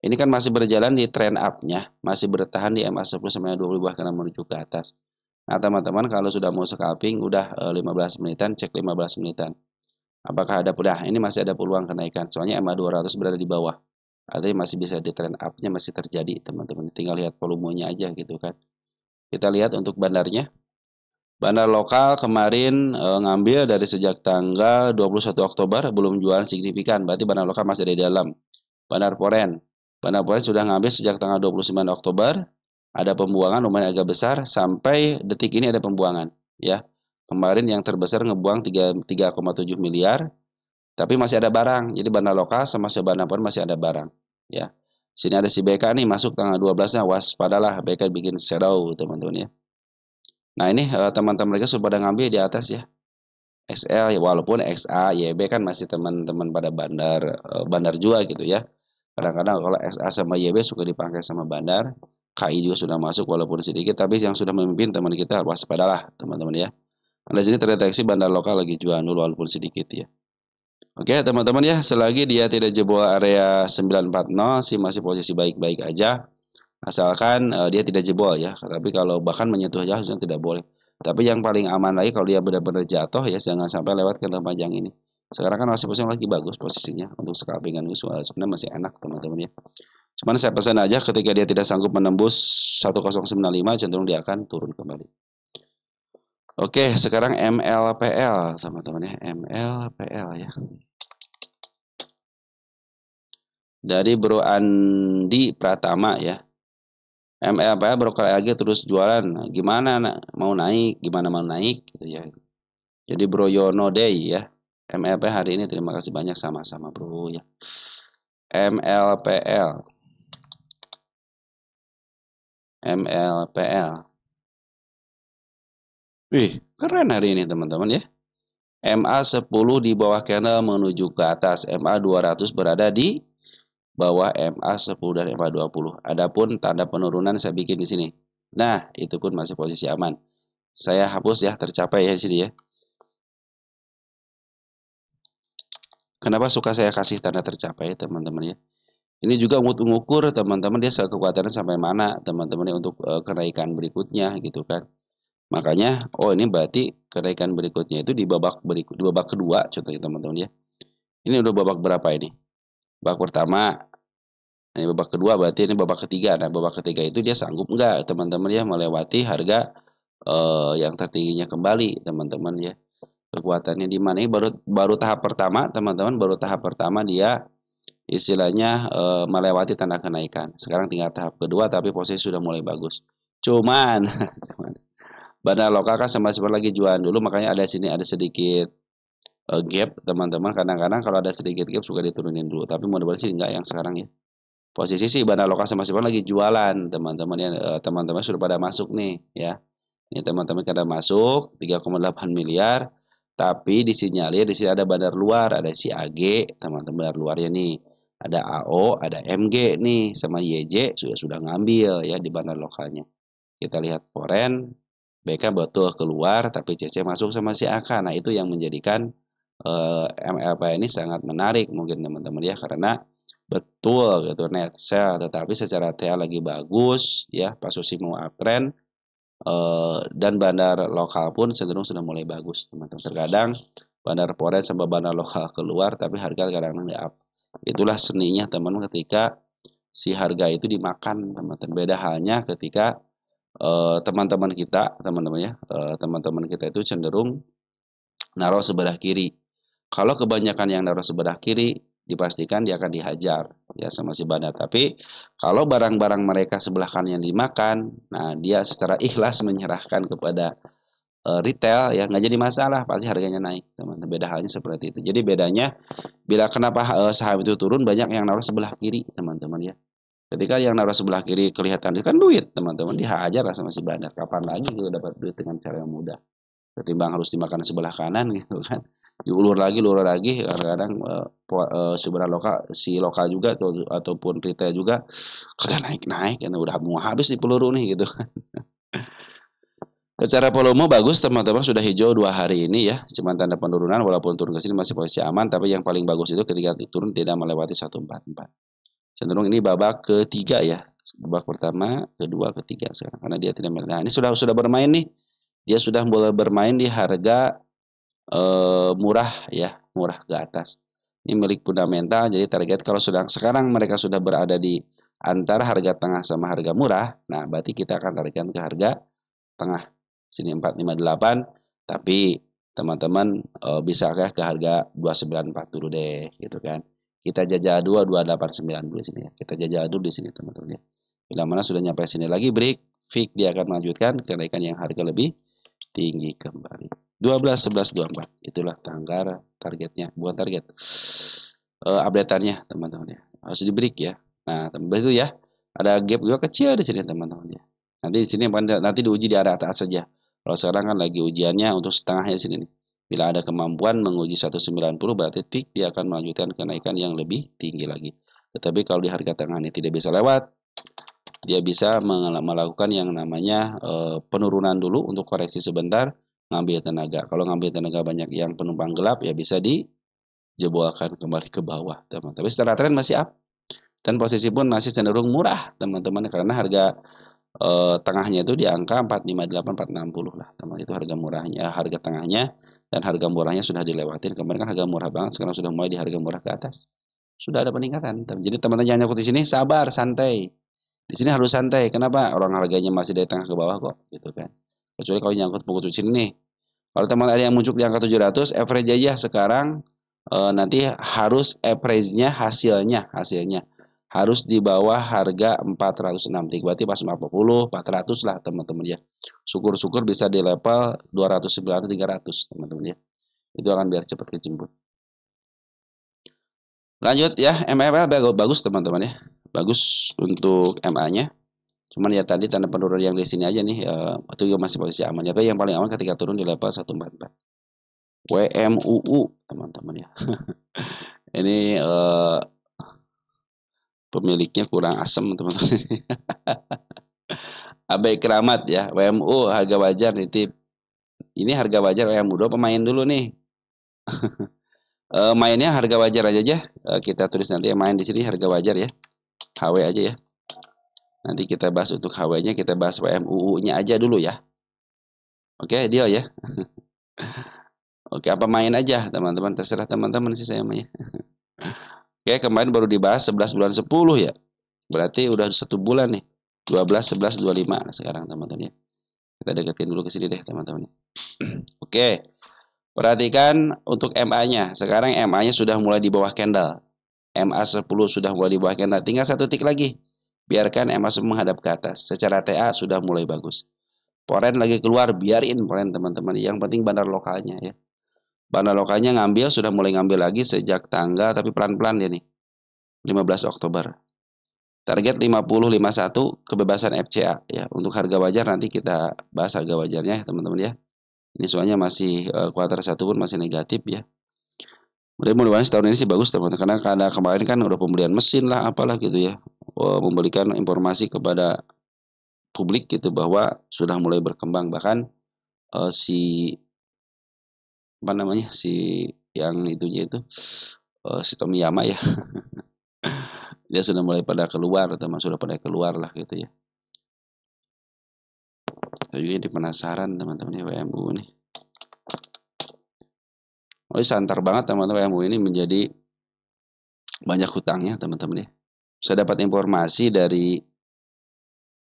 Ini kan masih berjalan di trend up-nya, masih bertahan di MA10 sampai 20 bahkan menuju ke atas. Nah, teman-teman kalau sudah mau scalping udah 15 menitan, cek 15 menitan. Apakah ada ini masih ada peluang kenaikan. Soalnya MA200 berada di bawah. Artinya masih bisa di trend up-nya masih terjadi, teman-teman. Tinggal lihat volumenya aja gitu kan. Kita lihat untuk bandarnya. Bandar lokal kemarin ngambil dari sejak tanggal 21 Oktober belum jualan signifikan. Berarti bandar lokal masih ada di dalam. Bandar Poren. Bandar Poren sudah ngambil sejak tanggal 29 Oktober. Ada pembuangan lumayan agak besar. Sampai detik ini ada pembuangan. Ya. Kemarin yang terbesar ngebuang 3,7 miliar. Tapi masih ada barang. Jadi bandar lokal sama Bandar Poren masih ada barang. Ya. Sini ada si BK nih masuk tanggal 12-nya. Waspadalah BK bikin shadow teman-teman ya. Nah ini teman-teman mereka sudah pada ngambil di atas ya. XL walaupun XA, YB kan masih teman-teman pada bandar juga gitu ya. Kadang-kadang kalau XA sama YB suka dipakai sama bandar. KI juga sudah masuk walaupun sedikit, tapi yang sudah memimpin teman kita waspadalah teman-teman ya. Nah, di sini terdeteksi bandar lokal lagi jual dulu walaupun sedikit ya. Oke teman-teman ya, selagi dia tidak jebol area 940 sih masih posisi baik-baik aja. Asalkan dia tidak jebol ya. Tapi kalau bahkan menyentuh jauh tidak boleh. Tapi yang paling aman lagi kalau dia benar-benar jatuh ya jangan sampai lewat ke panjang ini. Sekarang kan masih posisi lagi bagus posisinya untuk scalpingan visual. Sebenarnya masih enak teman-teman ya. Cuman saya pesan aja ketika dia tidak sanggup menembus 1095 cenderung dia akan turun kembali. Oke, sekarang MLPL teman-teman ya. MLPL ya. Dari Bro Andi Pratama ya. MLPL broker lagi terus jualan. Gimana mau naik? Gimana mau naik? Gitu ya. Jadi Bro Yono Day ya. MLPL hari ini terima kasih banyak sama-sama Bro ya. MLPL. MLPL. Wih, keren hari ini teman-teman ya. MA10 di bawah candle menuju ke atas. MA200 berada di bawah MA10 dan MA20. Adapun tanda penurunan saya bikin di sini. Nah, itu pun masih posisi aman. Saya hapus ya, tercapai ya di sini ya. Kenapa suka saya kasih tanda tercapai teman-teman ya? Ini juga untuk mengukur teman-teman dia kekuatannya sampai mana teman-teman ya untuk kenaikan berikutnya gitu kan. Makanya oh ini berarti kenaikan berikutnya itu di babak kedua contohnya teman-teman ya. Ini udah babak berapa ini? Babak pertama. Ini babak kedua berarti ini babak ketiga. Nah, babak ketiga itu dia sanggup enggak teman-teman ya melewati harga yang tertingginya kembali teman-teman ya. Kekuatannya di mana? Ini baru tahap pertama teman-teman, baru tahap pertama dia istilahnya melewati tanda kenaikan. Sekarang tinggal tahap kedua tapi posisi sudah mulai bagus. Cuman bandar lokal kan sama seperti lagi jualan dulu, makanya ada sini ada sedikit gap teman-teman. Kadang-kadang kalau ada sedikit gap suka diturunin dulu, tapi mudah-mudahan sih enggak yang sekarang ya. Posisi si bandar lokal sama si lagi jualan, teman-teman ya. Teman-teman sudah pada masuk nih ya. Ini teman-teman kada masuk 3,8 miliar. Tapi disinyalir di sini ada bandar luar, ada si AG, teman-teman bandar luarnya nih. Ada AO, ada MG nih sama YJ sudah ngambil ya di bandar lokalnya. Kita lihat foreign, BK betul keluar tapi CC masuk sama si AK. Nah, itu yang menjadikan MLP ini sangat menarik mungkin teman-teman ya, karena betul gitu net sell, tetapi secara TA lagi bagus ya, pas Susi mau uptrend, dan bandar lokal pun cenderung sudah mulai bagus teman-teman. Terkadang bandar foreign sama bandar lokal keluar tapi harga kadang-kadang di up. Itulah seninya teman-teman ketika si harga itu dimakan teman-teman. Beda halnya ketika teman-teman kita, teman-teman ya, teman-teman kita itu cenderung naruh sebelah kiri. Kalau kebanyakan yang naruh sebelah kiri, dipastikan dia akan dihajar ya sama si bandar. Tapi kalau barang-barang mereka sebelah kanan yang dimakan, nah dia secara ikhlas menyerahkan kepada retail ya nggak jadi masalah, pasti harganya naik teman-teman. Beda halnya seperti itu. Jadi bedanya bila kenapa saham itu turun, banyak yang naruh sebelah kiri teman-teman ya. Ketika yang naruh sebelah kiri kelihatan itu kan duit teman-teman, dihajar lah sama si bandar. Kapan lagi kita dapat duit dengan cara yang mudah ketimbang harus dimakan sebelah kanan gitu kan, diulur lagi kadang-kadang sebenarnya si lokal juga ataupun retail juga kagak naik-naik kan, udah mau habis di peluru nih gitu kan. Secara volume bagus teman-teman, sudah hijau 2 hari ini ya, cuman tanda penurunan walaupun turun ke sini masih posisi aman, tapi yang paling bagus itu ketika turun tidak melewati 144. Cenderung ini babak ketiga ya, babak pertama, kedua, ketiga sekarang karena dia tidak melihat. Nah, ini sudah bermain nih, dia sudah mulai bermain di harga murah ya, murah ke atas. Ini milik fundamental, jadi target kalau sekarang mereka sudah berada di antara harga tengah sama harga murah, nah berarti kita akan targetkan ke harga tengah. Sini 458, tapi teman-teman bisakah ke harga 294 dulu deh gitu kan. Kita jajal 289 dulu di sini ya. Kita jajal dulu di sini teman-teman ya. Bila mana sudah nyampe sini lagi break, fix dia akan melanjutkan kenaikan yang harga lebih tinggi kembali. 12, 11, 24. Itulah tanggal targetnya, bukan target. Update-annya teman-teman ya. Harus di break ya. Nah, teman-teman itu ya. Ada gap juga kecil di sini teman-teman ya. Nanti di sini nanti diuji di arah atas saja. Kalau sekarang kan lagi ujiannya untuk setengahnya di sini nih. Bila ada kemampuan menguji 190 berarti tik dia akan melanjutkan kenaikan yang lebih tinggi lagi. Tetapi kalau di harga tengah ini tidak bisa lewat, dia bisa melakukan yang namanya penurunan dulu untuk koreksi sebentar, ngambil tenaga. Kalau ngambil tenaga banyak yang penumpang gelap ya bisa dijebolkan kembali ke bawah, teman. Tapi secara tren masih up dan posisi pun masih cenderung murah, teman-teman, karena harga tengahnya itu di angka 458 460 lah, teman. Itu harga murahnya, harga tengahnya, dan harga murahnya sudah dilewatin. Kemarin kan harga murah banget, sekarang sudah mulai di harga murah ke atas. Sudah ada peningkatan. Jadi teman-teman jangan nyangkut di sini, sabar, santai. Di sini harus santai. Kenapa? Orang harganya masih dari tengah ke bawah kok, gitu kan. Kecuali kalau nyangkut pukul di sini nih. Kalau teman ada yang muncul di angka 700, average aja sekarang nanti harus average-nya hasilnya harus di bawah harga 406. Berarti pas 40, 400 lah teman-teman ya. Syukur-syukur bisa di level 290 300 teman-teman ya. Itu akan biar cepat kejemput. Lanjut ya, MFL bagus teman-teman ya. Bagus untuk MA-nya. Cuman ya tadi tanda penurunan yang di sini aja nih, itu juga masih posisi aman ya. Tapi yang paling aman ketika turun di level 144. WMUU teman-teman ya. Ini pemiliknya kurang asem teman-teman. Abai Keramat ya, WMU harga wajar nitip. Ini harga wajar WMU pemain dulu nih. Mainnya harga wajar aja. Kita tulis nanti main di sini harga wajar ya. HW aja ya. Nanti kita bahas untuk HW-nya, kita bahas WMUU-nya aja dulu ya. Oke, deal ya. Oke, apa main aja teman-teman, terserah teman-teman sih saya mah ya. Oke, kemarin baru dibahas 11 bulan 10 ya. Berarti udah 1 bulan nih. 12, 11, 25 sekarang teman-teman ya. Kita deketin dulu ke sini deh teman-teman. Oke. Perhatikan untuk MA-nya. Sekarang MA-nya sudah mulai di bawah candle. MA10 sudah mulai di bawah candle. Tinggal 1 tick lagi. Biarkan MA10 menghadap ke atas. Secara TA sudah mulai bagus. Foreign lagi keluar, biarin foreign teman-teman. Yang penting bandar lokalnya ya. Bandar lokalnya ngambil, sudah mulai ngambil lagi sejak tanggal, tapi pelan-pelan dia nih. 15 Oktober. Target 50,51 kebebasan FCA ya. Untuk harga wajar nanti kita bahas harga wajarnya ya teman-teman ya. Ini soalnya masih kuartal 1 pun masih negatif ya. Mudah-mudahan tahun ini sih bagus teman-teman, karena kemarin kan udah pembelian mesin lah apalah gitu ya. Memberikan informasi kepada publik gitu bahwa sudah mulai berkembang, bahkan si apa namanya, si yang itunya itu si Tomiyama ya, dia sudah mulai pada keluar, teman sudah pada keluar lah gitu ya. Saya juga jadi penasaran teman-teman ya WMU nih. Oh, santar banget teman-teman, WMU ini menjadi banyak hutangnya teman-teman ya. Saya dapat informasi dari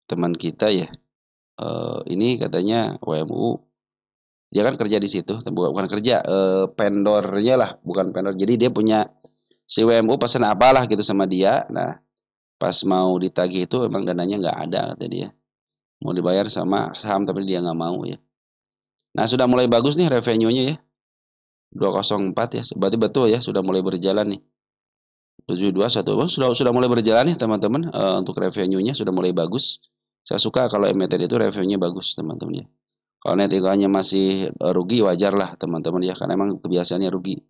teman kita ya. Ini katanya WMU, dia kan kerja di situ, bukan kerja, vendornya lah, bukan vendor. Jadi dia punya si WMU pesan apalah gitu sama dia. Nah, pas mau ditagih itu emang dananya nggak ada kata dia. Mau dibayar sama saham tapi dia nggak mau ya. Nah, sudah mulai bagus nih revenue-nya ya. 204 ya. Berarti betul ya, sudah mulai berjalan nih. 721 sudah mulai berjalan nih teman-teman, untuk revenue-nya sudah mulai bagus. Saya suka kalau emiten itu revenue-nya bagus teman-teman ya. Kalau net income-nya masih rugi wajar lah teman-teman ya, karena emang kebiasaannya rugi.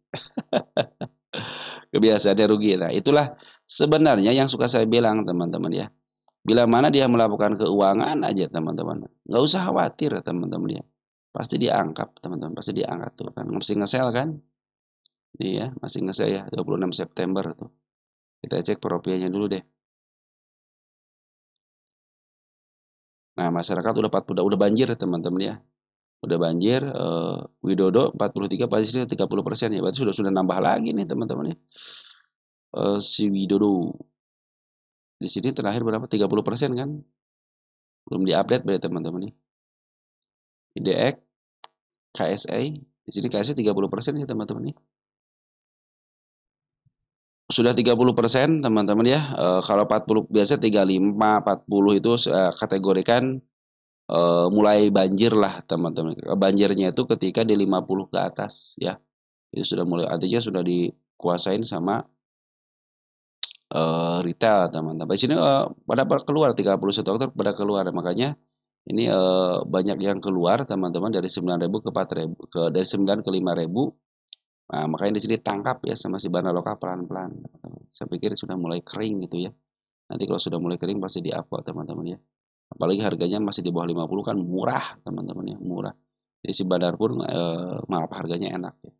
Kebiasaannya rugi. Nah, itulah sebenarnya yang suka saya bilang teman-teman ya. Bila mana dia melakukan keuangan aja teman-teman, nggak usah khawatir teman-teman ya. Pasti diangkat teman-teman, pasti diangkat tuh kan. Masih nge-sell kan? Iya, masih nge-sell ya 26 September tuh. Kita cek profilnya dulu deh. Nah, masyarakat udah banjir teman-teman ya. Udah banjir, Widodo 43, Pastinya 30% ya. Berarti sudah nambah lagi nih teman-teman ya. Si Widodo di sini terakhir berapa? 30% kan? Belum diupdate berarti teman-teman ya. IDX, KSA, di sini KSA 30% ya teman-teman ya. Sudah 30% teman-teman ya. Kalau 40 biasa 35, 40 itu kategorikan mulai banjir lah teman-teman. Banjirnya itu ketika di 50 ke atas ya. Itu sudah mulai, artinya sudah dikuasain sama retail teman-teman. Di sini pada keluar 31 Oktober pada keluar, makanya ini banyak yang keluar teman-teman dari 9.000 ke 4.000, dari 9 ke 5.000. Nah, makanya di sini tangkap ya sama si Bana Lokal pelan-pelan. Saya pikir sudah mulai kering gitu ya. Nanti kalau sudah mulai kering pasti di-up teman-teman ya. Apalagi harganya masih di bawah 50 kan murah teman-teman ya, murah. Jadi si Badar pun maaf harganya enak ya.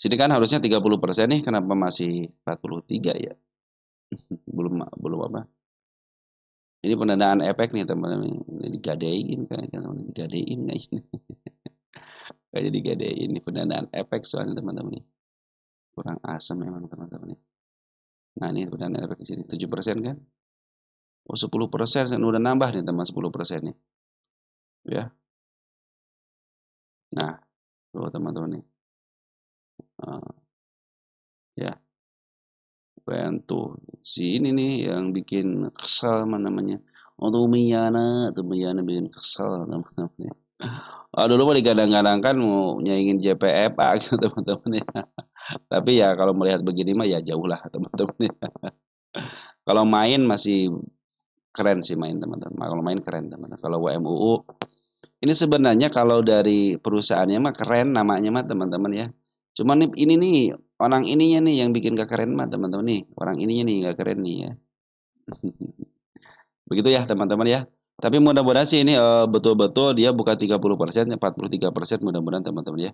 Sini kan harusnya 30% nih, kenapa masih 43 ya? Belum belum apa? Ini pendanaan efek nih teman-teman. Ini digadein kan teman-teman, digadein nih. Kayak digadein ini pendanaan efek soalnya teman-teman nih. Kurang asam memang teman-teman nih. Nah, ini pendanaan efek di sini 7% kan? Oh, 10% udah nambah nih teman 10% nih. Ya. Nah, tuh teman-teman nih. Ya, tuh si ini nih yang bikin kesel namanya. Untuk Miyana bikin kesel teman-teman. Dulu mah digadang-gadangkan mau nyaingin JPFA gitu teman-teman ya. Tapi ya kalau melihat begini mah ya jauh lah teman-teman ya. Kalau main masih keren sih main teman-teman. Kalau main keren teman-teman. Kalau WMUU ini sebenarnya kalau dari perusahaannya mah keren namanya mah teman-teman ya. Cuman ini nih orang ininya nih yang bikin gak keren mah teman-teman nih. Orang ininya nih gak keren nih ya. Begitu ya teman-teman ya. Tapi mudah-mudahan sih ini betul-betul dia bukan 30%, 43% mudah-mudahan teman-teman ya.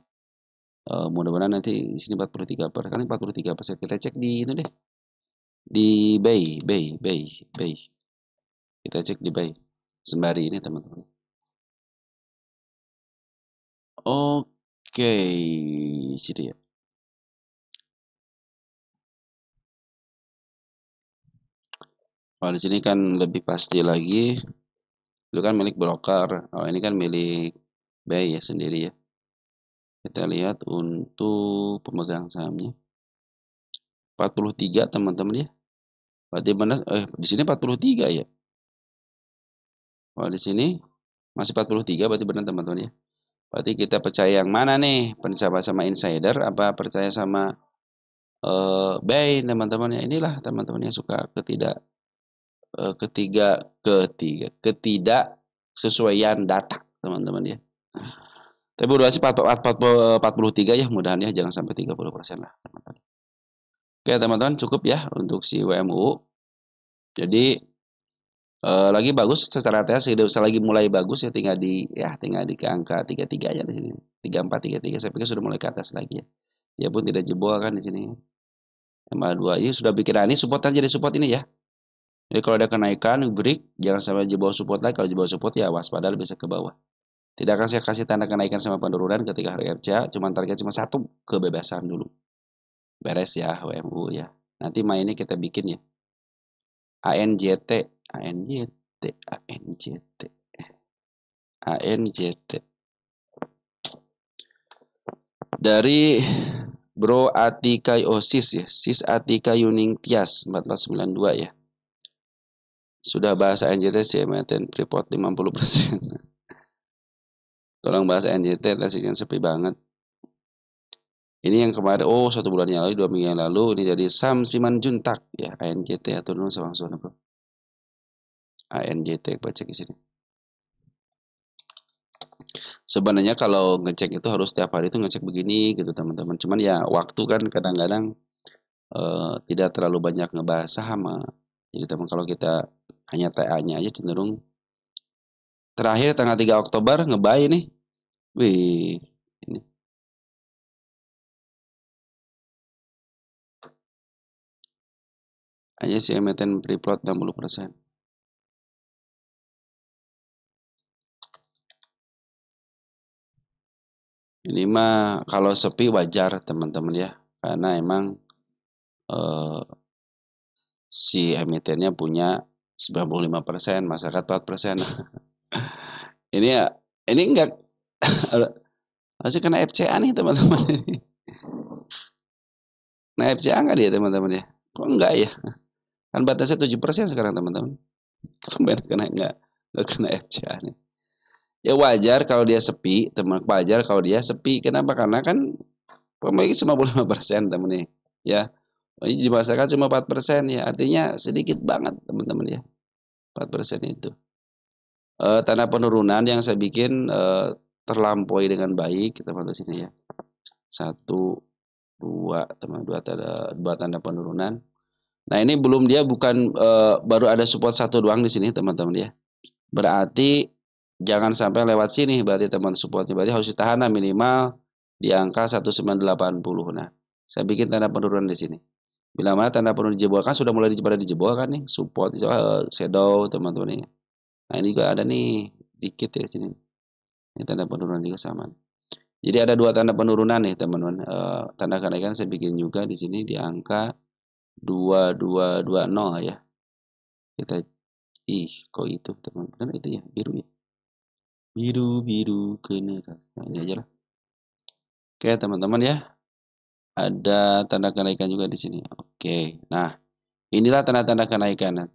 Mudah-mudahan nanti di sini 43%, kan 43%. Kita cek di itu deh. Di Bay. Kita cek di Bay. Sembari ini teman-teman. Oke, sini ya. Kalau di sini kan lebih pasti lagi, itu kan milik broker. Oh, ini kan milik Bay ya sendiri ya. Kita lihat untuk pemegang sahamnya 43 teman-teman ya. Berarti benar di sini 43 ya. Kalau di sini masih 43 berarti benar teman-teman ya. Berarti kita percaya yang mana nih? Percaya sama insider apa percaya sama buy teman-teman ya. Inilah teman-teman yang suka ketidaksesuaian data teman-teman ya. Tapi udah sih 43 ya, mudahan ya jangan sampai 30% lah teman-teman. Oke teman-teman, cukup ya untuk si WMU. Jadi lagi bagus secara tes, lagi mulai bagus ya, tinggal di angka 33 aja di sini. 34, 33 saya pikir sudah mulai ke atas lagi ya. Ya pun tidak jebol kan di sini. MA2 ini sudah bikin, nah ini support aja, di support ini ya. Jadi kalau ada kenaikan break, jangan sampai jebol support lagi. Kalau jebol support ya waspada, bisa ke bawah. Tidak akan saya kasih tanda kenaikan sama penurunan ketika harga RCA, target cuma satu, kebebasan dulu. Beres ya WMU ya. Nanti mainnya kita bikin ya. ANJT, ANJT, ANJT, ANJT. Dari Bro Atika Sis ya, Sis Atika Yuning Tias 1492 ya. Sudah bahas ANJT sih, maintain Freeport 50%. Tolong bahas ANJT, yang sepi banget. Ini yang kemarin, oh 1 bulan yang lalu, 2 minggu yang lalu, ini dari Sam Siman Juntak ya, ANJT atau dulu langsung bro. ANJT baca di sini. Sebenarnya kalau ngecek itu harus setiap hari itu ngecek begini gitu teman-teman. Cuman ya waktu kan kadang-kadang tidak terlalu banyak ngebahas saham. Jadi teman, kalau kita hanya TA-nya aja cenderung. Terakhir tanggal 3 Oktober ngebuy nih. Wih, ini. Hanya si emiten free float 60%. Ini mah kalau sepi wajar teman-teman ya. Karena emang si emitennya punya 95%, masyarakat 4%. Ini ya, ini enggak masih kena FCA nih teman-teman. Nah FCA enggak dia teman-teman ya? Kok enggak ya? Kan batasnya 7% sekarang teman-teman. Kemarin kena enggak kena FCA nih. Ya wajar kalau dia sepi, teman, wajar kalau dia sepi. Kenapa? Karena kan pemilik cuma 55% teman nih. Ya. Di masyarakat cuma 4% ya. Artinya sedikit banget teman-teman ya. 4% itu. Tanda penurunan yang saya bikin terlampaui dengan baik, teman-teman sini ya. 1, 2, teman, 2 tanda penurunan. Nah, ini bukan baru ada support 1 doang di sini, teman-teman ya. Berarti jangan sampai lewat sini, berarti teman supportnya berarti harus ditahan minimal di angka 1980. Nah, saya bikin tanda penurunan di sini. Bila mana tanda penurunan dijebolkan, sudah mulai dijebolkan nih, support shadow teman-teman nih. Nah, ini juga ada nih dikit ya sini. Ini tanda penurunan juga sama. Jadi ada 2 tanda penurunan nih teman-teman. Tanda kenaikan saya bikin juga di sini di angka 2220 ya. Kita kok itu teman-teman, itu ya biru ya. Biru kena rasa. Nah, ini aja lah. Oke teman-teman ya. Ada tanda kenaikan juga di sini. Oke. Nah, inilah tanda-tanda kenaikan.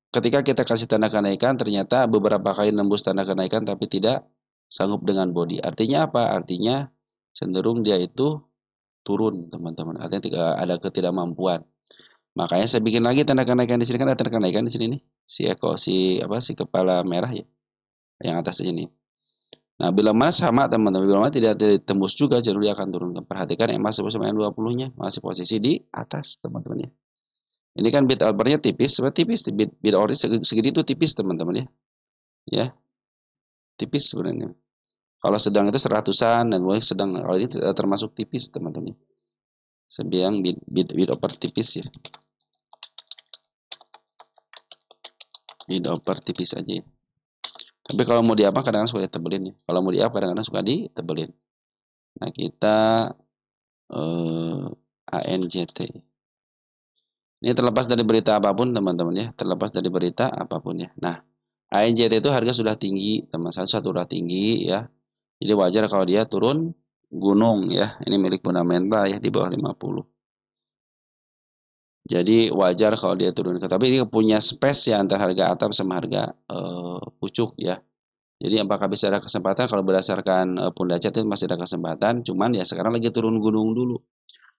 Ketika kita kasih tanda kenaikan, ternyata beberapa kali nembus tanda kenaikan tapi tidak sanggup dengan body. Artinya apa? Artinya cenderung dia itu turun, teman-teman. Artinya ada ketidakmampuan. Makanya saya bikin lagi tanda kenaikan di sini, kan ada tanda kenaikan di sini nih. Si kepala merah ya. Yang atas ini. Nah, bila mana sama teman-teman, bila mana tidak tembus juga, cenderung dia akan turun. Perhatikan emas sama yang 20-nya masih posisi di atas, teman-teman ya. Ini kan bid alpernya tipis, sebenarnya tipis, bid orange segini itu tipis, teman-teman ya. Ya, tipis sebenarnya. Kalau sedang itu 100-an dan boleh sedang, kalau ini termasuk tipis, teman-teman ya. Sebiang bid over tipis ya. Bid over tipis aja ya. Tapi kalau mau di apa kadang-kadang suka ditebelin ya. Kalau mau di apa kadang-kadang suka ditebelin. Nah, kita ANJT. Ini terlepas dari berita apapun teman-teman ya, terlepas dari berita apapun ya. Nah, ANJT itu harga sudah tinggi, teman, satu sudah tinggi ya. Jadi wajar kalau dia turun gunung ya. Ini milik fundamental ya di bawah 50. Jadi wajar kalau dia turun. Tapi ini punya space ya antara harga atap sama harga pucuk ya. Jadi apakah bisa ada kesempatan? Kalau berdasarkan Pundacat itu masih ada kesempatan, cuman ya sekarang lagi turun gunung dulu.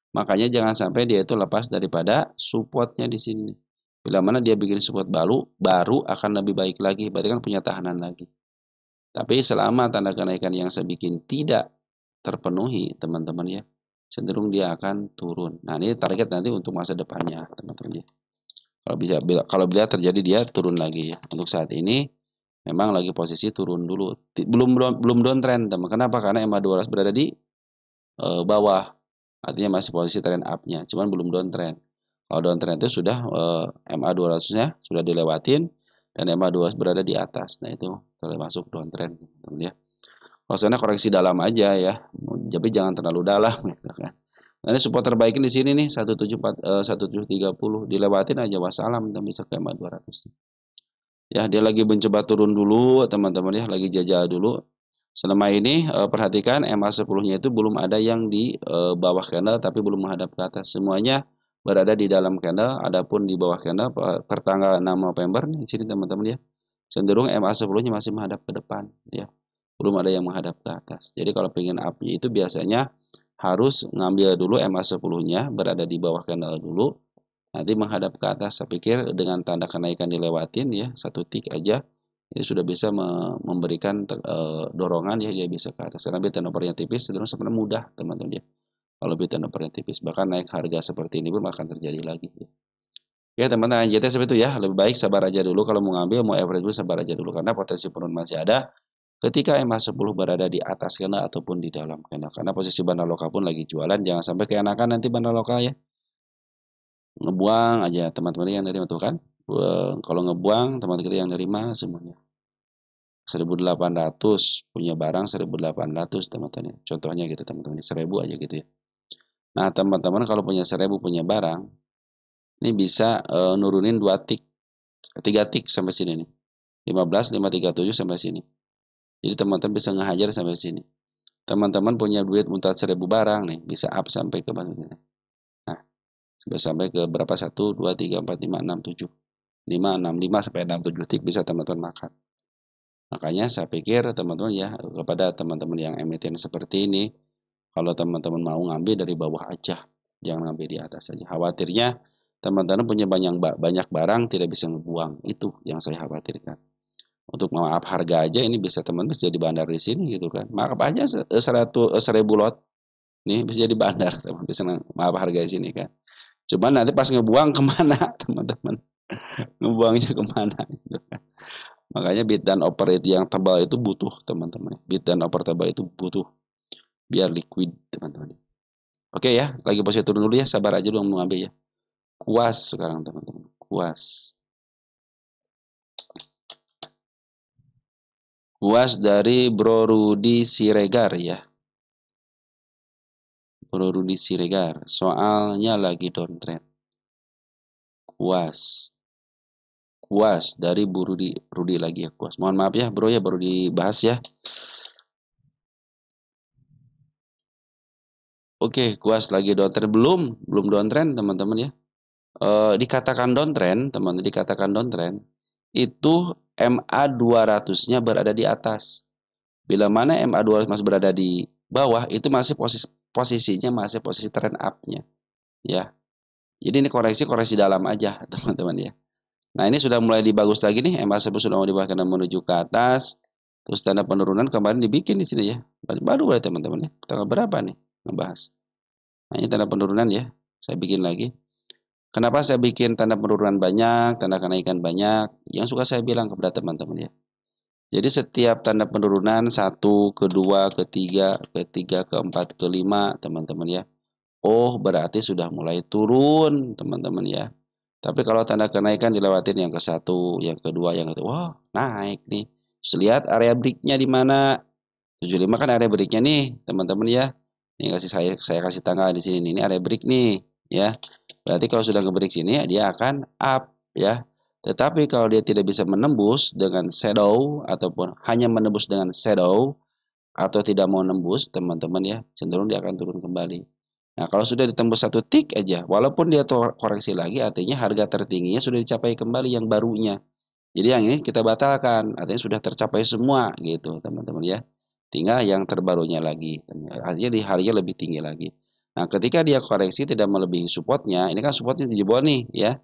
Makanya jangan sampai dia itu lepas daripada supportnya di sini. Bila mana dia bikin support baru akan lebih baik lagi, berarti kan punya tahanan lagi. Tapi selama tanda kenaikan yang saya bikin tidak terpenuhi, teman-teman ya, cenderung dia akan turun. Nah, ini target nanti untuk masa depannya, teman-teman ya. Kalau bila terjadi dia turun lagi ya. Untuk saat ini memang lagi posisi turun dulu. Belum downtrend, teman. Kenapa? Karena MA200 berada di bawah. Artinya masih posisi trend up-nya, cuman belum downtrend. Kalau downtrend itu sudah MA200-nya sudah dilewatin dan MA200 berada di atas. Nah, itu termasuk downtrend, teman ya. Maksudnya koreksi dalam aja ya. Tapi jangan terlalu dalam gitu kan. Nah, ini support terbaikin di sini nih 1730 dilewatin aja wassalam dan bisa ke MA200. Ya, dia lagi mencoba turun dulu, teman-teman ya, lagi jajah dulu. Selama ini perhatikan MA10-nya itu belum ada yang di bawah candle tapi belum menghadap ke atas. Semuanya berada di dalam candle, adapun di bawah candle per tanggal 6 November nih sini teman-teman ya. Cenderung MA10-nya masih menghadap ke depan ya. Belum ada yang menghadap ke atas. Jadi kalau pengen up-nya itu biasanya harus ngambil dulu MA10-nya berada di bawah candle dulu. Nanti menghadap ke atas. Saya pikir dengan tanda kenaikan dilewatin ya, satu tick aja itu sudah bisa memberikan dorongan ya dia bisa ke atas. Karena beta turnovernya tipis, cenderung sebenarnya mudah teman-teman ya. Kalau beta turnovernya tipis, bahkan naik harga seperti ini pun akan terjadi lagi. Ya. Oke teman-teman, JT seperti itu ya. Lebih baik sabar aja dulu kalau mau ngambil, mau average dulu sabar aja dulu karena potensi penurunan masih ada. Ketika MA10 berada di atas kena ataupun di dalam kena. Karena posisi bandar lokal pun lagi jualan, jangan sampai keenakan nanti bandar lokal ya. Ngebuang aja teman-teman yang nerima tuh kan. Kalau ngebuang teman kita yang nerima semuanya. 1.800 punya barang 1.800 teman-teman. Contohnya gitu teman-teman. 1.000 aja gitu ya. Nah teman-teman kalau punya 1.000 punya barang, ini bisa nurunin 2 tik, 3 tik sampai sini nih. 15, 537 sampai sini. Jadi teman-teman bisa ngehajar sampai sini. Teman-teman punya duit untuk 1.000 barang nih, bisa up sampai ke mana sini. Nah, sudah sampai ke berapa? 1, 2, 3, 4, 5, 6, 7. 5, 6, 5 sampai 6, 7 tik bisa teman-teman makan. Makanya saya pikir teman-teman ya, kepada teman-teman yang emiten seperti ini, kalau teman-teman mau ngambil dari bawah aja, jangan ngambil di atas saja. Khawatirnya teman-teman punya banyak barang tidak bisa ngebuang, itu yang saya khawatirkan. Untuk maaf harga aja ini bisa teman-teman bisa jadi bandar di sini gitu kan. Maaf aja 1.000 lot, nih bisa jadi bandar, teman bisa maaf harga di sini kan. Cuman nanti pas ngebuang kemana teman-teman? Ngebuangnya kemana gitu kan. Makanya bid dan operate yang tebal itu butuh teman-teman. Bid dan oper tebal itu butuh biar liquid teman-teman. Oke ya, lagi posisi turun dulu ya, sabar aja dulu mau ngambil ya. Kuas sekarang teman-teman, kuas. Kuas dari Bro Rudi Siregar ya. Bro Rudi Siregar, soalnya lagi downtrend. Kuas. Kuas dari Bu Rudi lagi ya, kuas. Mohon maaf ya bro ya, baru dibahas ya. Oke, kuas lagi downtrend belum downtrend teman-teman ya. Dikatakan downtrend, teman, dikatakan downtrend itu MA200-nya berada di atas. Bila mana MA200 masih berada di bawah, itu masih posisinya masih posisi trend up-nya, ya. Jadi ini koreksi dalam aja, teman-teman ya. Nah, ini sudah mulai dibagus lagi nih, MA10 sudah mau dibahkan menuju ke atas. Terus tanda penurunan kemarin dibikin di sini ya. Baru ya teman-teman ya. Tanggal berapa nih ngebahas. Nah, ini tanda penurunan ya. Saya bikin lagi. Kenapa saya bikin tanda penurunan banyak, tanda kenaikan banyak? Yang suka saya bilang kepada teman-teman ya. Jadi setiap tanda penurunan 1, kedua, ketiga, keempat, kelima, teman-teman ya. Oh, berarti sudah mulai turun, teman-teman ya. Tapi kalau tanda kenaikan dilewatin yang ke satu, yang kedua, yang ketiga, wah naik nih. Terus lihat area breaknya di mana. 75 kan area breaknya nih, teman-teman ya. Ini saya kasih tanggal di sini nih. Ini area break nih, ya. Berarti kalau sudah nge-break sini, dia akan up, ya. Tetapi kalau dia tidak bisa menembus dengan shadow ataupun hanya menembus dengan shadow atau tidak mau nembus, teman-teman ya, cenderung dia akan turun kembali. Nah, kalau sudah ditembus satu tick aja, walaupun dia koreksi lagi, artinya harga tertingginya sudah dicapai kembali yang barunya. Jadi yang ini kita batalkan, artinya sudah tercapai semua gitu, teman-teman ya. Tinggal yang terbarunya lagi, artinya di harga lebih tinggi lagi. Nah, ketika dia koreksi tidak melebihi supportnya, ini kan supportnya dijebol nih, ya.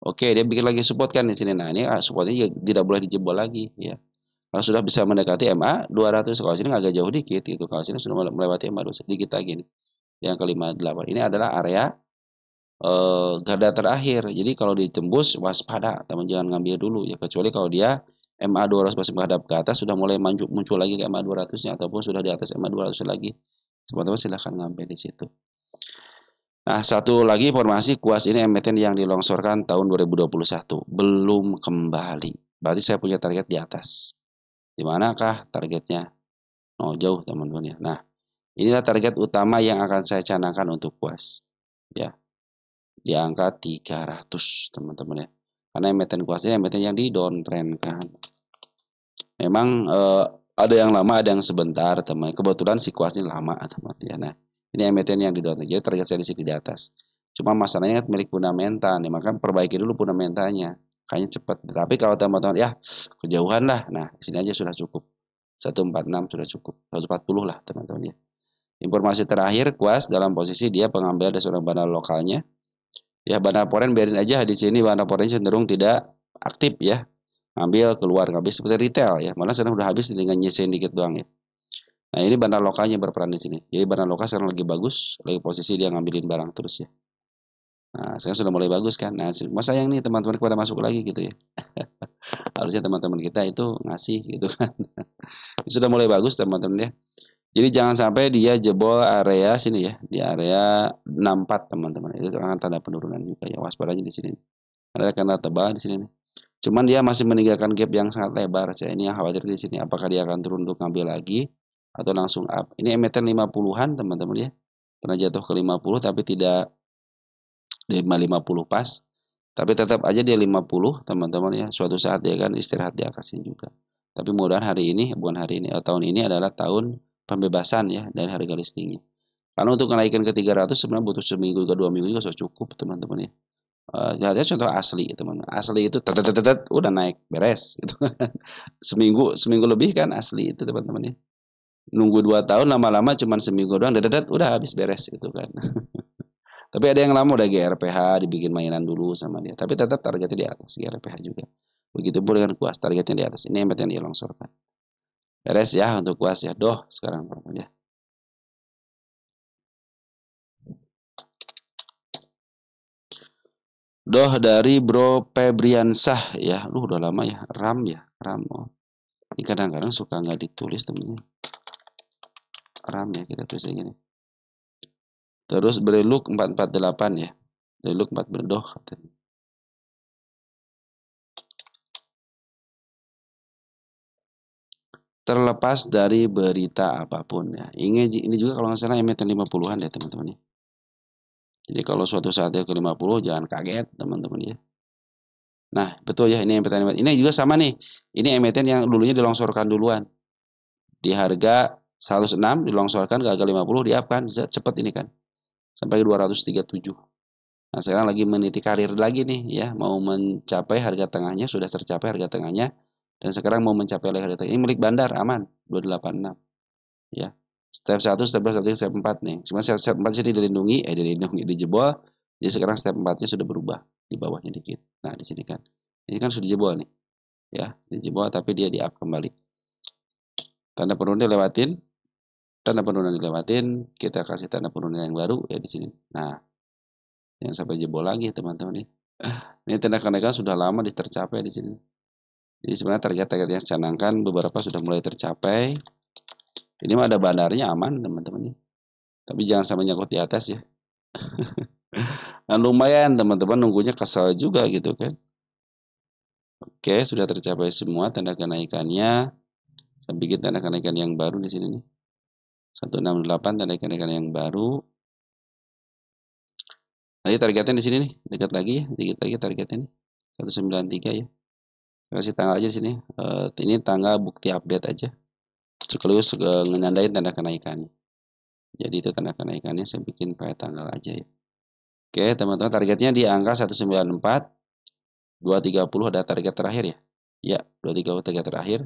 Oke, dia bikin lagi support kan di sini. Nah, ini supportnya juga tidak boleh dijebol lagi, ya. Kalau sudah bisa mendekati MA 200, kalau sini agak jauh dikit gitu. Kalau sini sudah melewati MA 200 sedikit lagi nih. Yang ke-58. Ini adalah area garda terakhir. Jadi kalau ditembus waspada, teman jangan ngambil dulu ya. Kecuali kalau dia MA 200 masih menghadap ke atas, sudah mulai muncul lagi ke MA 200-nya ataupun sudah di atas MA 200 lagi. Teman-teman silahkan ngambil di situ. Nah, satu lagi informasi, kuas ini emiten yang dilongsorkan tahun 2021 belum kembali. Berarti saya punya target di atas. Di manakah targetnya? Oh, jauh teman-teman ya. Nah, inilah target utama yang akan saya canangkan untuk kuas. Ya, di angka 300 teman-teman ya. Karena emiten kuas ini emiten yang di downtrend kan. Memang ada yang lama, ada yang sebentar, teman. Kebetulan si kuas ini lama, teman ya. Nah, ini emiten yang di downtrend. Jadi target saya di sini di atas. Cuma masalahnya milik fundamental nih, maka perbaiki dulu fundamentalnya. Kayaknya cepat. Tapi kalau teman-teman ya kejauhan lah. Nah, di sini aja sudah cukup. 146 sudah cukup. 140 lah, teman-teman ya. Informasi terakhir, kuas dalam posisi dia pengambilan dari seorang bandar lokalnya. Ya, bandar foreign biarin aja di sini, bandar foreign cenderung tidak aktif ya. Ambil keluar, habis seperti retail ya. Malah sekarang udah habis tinggal nyesain dikit doang ya. Nah, ini bandar lokalnya berperan di sini. Jadi bandar lokal sekarang lagi bagus, lagi posisi dia ngambilin barang terus ya. Nah, sekarang sudah mulai bagus kan. Nah, masa sayang nih teman-teman kepada masuk lagi gitu ya. Harusnya teman-teman kita itu ngasih gitu kan. Sudah mulai bagus teman-teman ya. Jadi jangan sampai dia jebol area sini ya, di area 64 teman-teman. Itu akan tanda penurunan juga ya. Waspadanya di sini. Ada karena tebal di sini. Cuman dia masih meninggalkan gap yang sangat lebar. Saya ini yang khawatir di sini. Apakah dia akan turun untuk ngambil lagi atau langsung up? Ini emiten 50-an teman-teman ya. Pernah jatuh ke 50 tapi tidak 50 pas. Tapi tetap aja dia 50 teman-teman ya. Suatu saat dia kan istirahat di atasnya juga. Tapi mudah hari ini, bukan hari ini, tahun ini adalah tahun pembebasan ya dari harga listingnya. Karena untuk kenaikan ke 300 sebenarnya butuh seminggu ke 2 minggu juga sudah cukup teman-teman ya. Lihatnya contoh asli teman. Asli itu tetet udah naik beres gitu kan. Seminggu lebih kan asli itu teman-teman ya. Nunggu 2 tahun lama-lama cuman seminggu doang dedet udah habis beres gitu kan. Tapi ada yang lama udah GRPH dibikin mainan dulu sama dia. Tapi tetap targetnya di atas GRPH juga. Begitu pun dengan kuas targetnya di atas. Ini emiten yang dia longsorkan. Beres ya untuk kuas ya. Doh sekarang ya. Doh dari Bro Febriansah ya. Lu udah lama ya. RAM ya. RAM. Oh. Ini kadang-kadang suka nggak ditulis temennya. RAM ya kita tulis gini. Terus Breluk 448 ya. Breluk 4 berdoh katanya. Terlepas dari berita apapun ya. Ini juga kalau nggak salah emiten 50-an ya teman-teman ya. Jadi kalau suatu saat dia ke 50 jangan kaget teman-teman ya. Nah, betul ya ini emiten. Ini juga sama nih. Ini emiten yang dulunya dilongsorkan duluan. Di harga 106 dilongsorkan ke harga 50 di up kan. Bisa cepet ini kan. Sampai 237. Nah, sekarang lagi meniti karir lagi nih ya, mau mencapai harga tengahnya, sudah tercapai harga tengahnya dan sekarang mau mencapai harga tengah. Ini milik bandar aman 286 ya. Step 1, step 2, step 4 nih. Cuma step 4 sini dilindungi, dijebol. Jadi sekarang step 4-nya sudah berubah di bawahnya dikit. Nah, di sini kan. Ini kan sudah dijebol nih. Ya, dijebol tapi dia di up kembali. Tanda penurunan dilewatin, tanda penurunan dilewatin, kita kasih tanda penurunan yang baru ya di sini. Nah, yang sampai jebol lagi teman-teman nih. Ini tanda kenaikan sudah lama tercapai di sini. Jadi sebenarnya target-target yang dicanangkan beberapa sudah mulai tercapai. Ini mah ada bandarnya aman teman-teman nih. Tapi jangan sampai nyangkut di atas ya. Dan lumayan teman-teman nunggunya kesal juga gitu kan. Oke, sudah tercapai semua tanda kenaikannya. Saya bikin tanda kenaikan yang baru di sini nih. 168 tanda kenaikan yang baru. Nanti targetnya di sini nih, dekat lagi ya, dikit lagi targetnya nih. 193 ya. Kasih tanggal aja di sini. Ini tanggal bukti update aja. Sekaligus ngenandain tanda kenaikannya. Jadi itu tanda kenaikannya saya bikin pakai tanggal aja ya. Oke, teman-teman targetnya di angka 194 230 ada target terakhir ya. Ya, 230 target terakhir.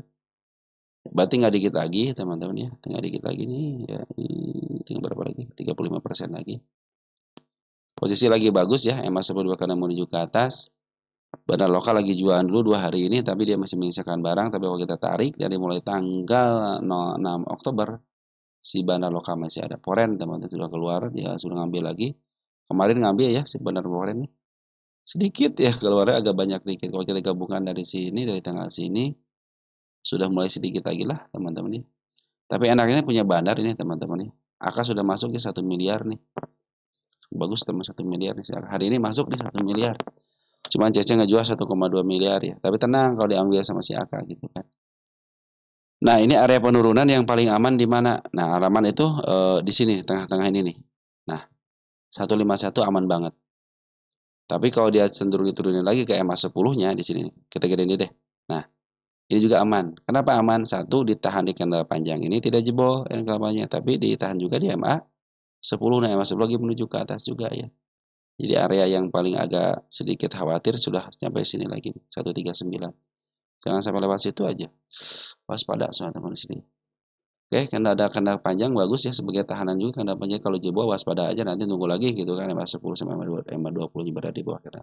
Berarti tinggal dikit lagi teman-teman ya, tinggal dikit lagi nih ya, tinggal berapa lagi, 35% lagi. Posisi lagi bagus ya, MA10 karena menuju ke atas. Bandar lokal lagi jualan dulu 2 hari ini, tapi dia masih menyisakan barang. Tapi kalau kita tarik dari mulai tanggal 6 Oktober, si bandar lokal masih ada. Poren teman-teman sudah keluar, dia sudah ngambil lagi. Kemarin ngambil ya si bandar Poren nih. Sedikit ya keluarnya agak banyak dikit. Kalau kita gabungkan dari sini, dari tanggal sini, sudah mulai sedikit lagi lah teman-teman nih. Tapi enaknya punya bandar ini teman-teman nih. AK sudah masuk di 1 miliar nih. Bagus teman 1 miliar nih. Hari ini masuk di 1 miliar. Cuman CC ngejual 1,2 miliar ya. Tapi tenang kalau diambil sama si AK gitu kan. Nah, ini area penurunan yang paling aman di mana? Nah, aman itu di sini, tengah-tengah ini nih. Nah, 151 aman banget. Tapi kalau dia cenderung diturunin lagi ke MA10-nya di sini, kita gedein dia deh. Nah, ini juga aman. Kenapa aman? Satu, ditahan di candle panjang ini tidak jebol candlenya, tapi ditahan juga di MA10. Nah, MA10 lagi menuju ke atas juga ya. Jadi area yang paling agak sedikit khawatir sudah sampai sini lagi, 139. Jangan sampai lewat situ aja. Waspada teman-teman di sini. Oke, karena ada kandang panjang bagus ya sebagai tahanan juga. Kandang panjang kalau jebol waspada aja, nanti tunggu lagi gitu kan, MA10 sama MA20 berada di bawah kita.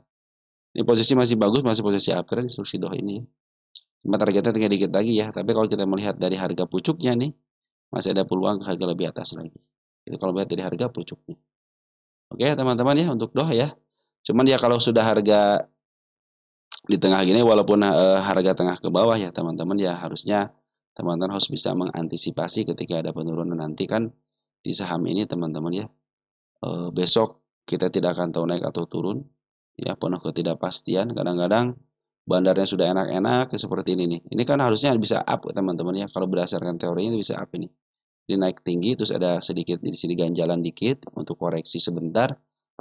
Ini posisi masih bagus, masih posisi uptrend instruksi doh ini. Cuma targetnya tinggal dikit lagi ya. Tapi kalau kita melihat dari harga pucuknya nih, masih ada peluang ke harga lebih atas lagi. Jadi kalau melihat dari harga pucuknya. Oke teman-teman ya untuk doh ya. Cuman ya kalau sudah harga di tengah gini, walaupun harga tengah ke bawah ya teman-teman ya, harusnya teman-teman harus bisa mengantisipasi ketika ada penurunan nanti kan di saham ini teman-teman ya. Besok kita tidak akan tahu naik atau turun ya, penuh ketidakpastian. Kadang-kadang bandarnya sudah enak-enak seperti ini nih. Ini kan harusnya bisa up teman-teman ya, kalau berdasarkan teorinya itu bisa up ini. Ini naik tinggi terus ada sedikit di sini ganjalan dikit untuk koreksi sebentar,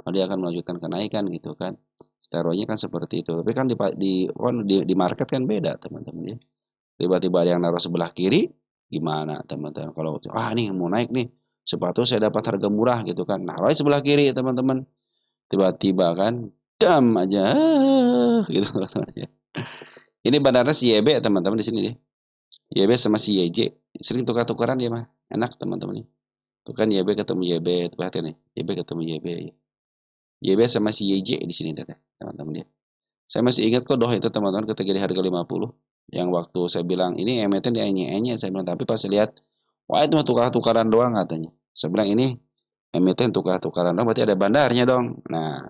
lalu dia akan melanjutkan kenaikan gitu kan. Teorinya kan seperti itu. Tapi kan di market kan beda teman-teman ya. Tiba-tiba ada yang naruh sebelah kiri, gimana teman-teman? Kalau nih mau naik nih, sepatu saya dapat harga murah gitu kan. Naruh sebelah kiri teman-teman. Tiba-tiba kan jam aja gitu teman-teman ya. Ini bandarnya si YB teman-teman di sini nih. YB sama si YJ sering tukar-tukaran dia mah. Enak teman-teman nih. Tuh kan YB ketemu YB, perhatian nih. YB ketemu YB. YB sama si YJ di sini teman-teman ya. Saya masih ingat kok doh itu teman-teman ketika di harga 50. Yang waktu saya bilang ini emiten dia enye-enye, saya bilang tapi pas lihat wah itu mah tukar-tukaran doang katanya. Saya bilang ini emiten tukar-tukaran doang berarti ada bandarnya dong. Nah,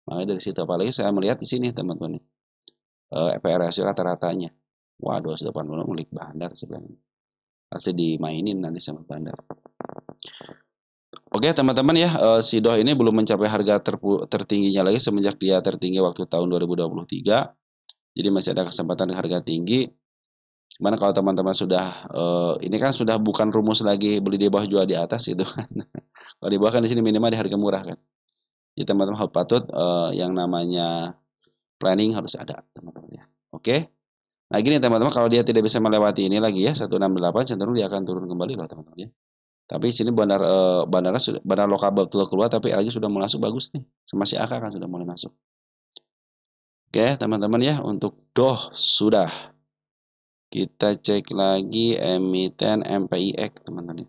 makanya dari situ apalagi saya melihat di sini teman-teman nih. PR hasil rata-ratanya. Waduh, 280 milik bandar sebenarnya. Pasti dimainin nanti sama bandar. Oke teman-teman ya, si doh ini belum mencapai harga tertingginya lagi semenjak dia tertinggi waktu tahun 2023. Jadi masih ada kesempatan di harga tinggi. Gimana kalau teman-teman sudah ini kan sudah bukan rumus lagi beli di bawah jual di atas itu kan. Kalau di bawah kan di sini minimal di harga murah kan. Jadi teman-teman harus patut yang namanya planning harus ada teman-teman ya. Oke. Nah gini teman-teman, kalau dia tidak bisa melewati ini lagi ya 168 cenderung dia akan turun kembali loh teman-teman ya. Tapi sini bandar lokal betul keluar tapi lagi sudah mulai masuk bagus nih. Sama si AK kan sudah mulai masuk. Oke teman-teman ya, untuk doh sudah. Kita cek lagi emiten MPIX teman-teman.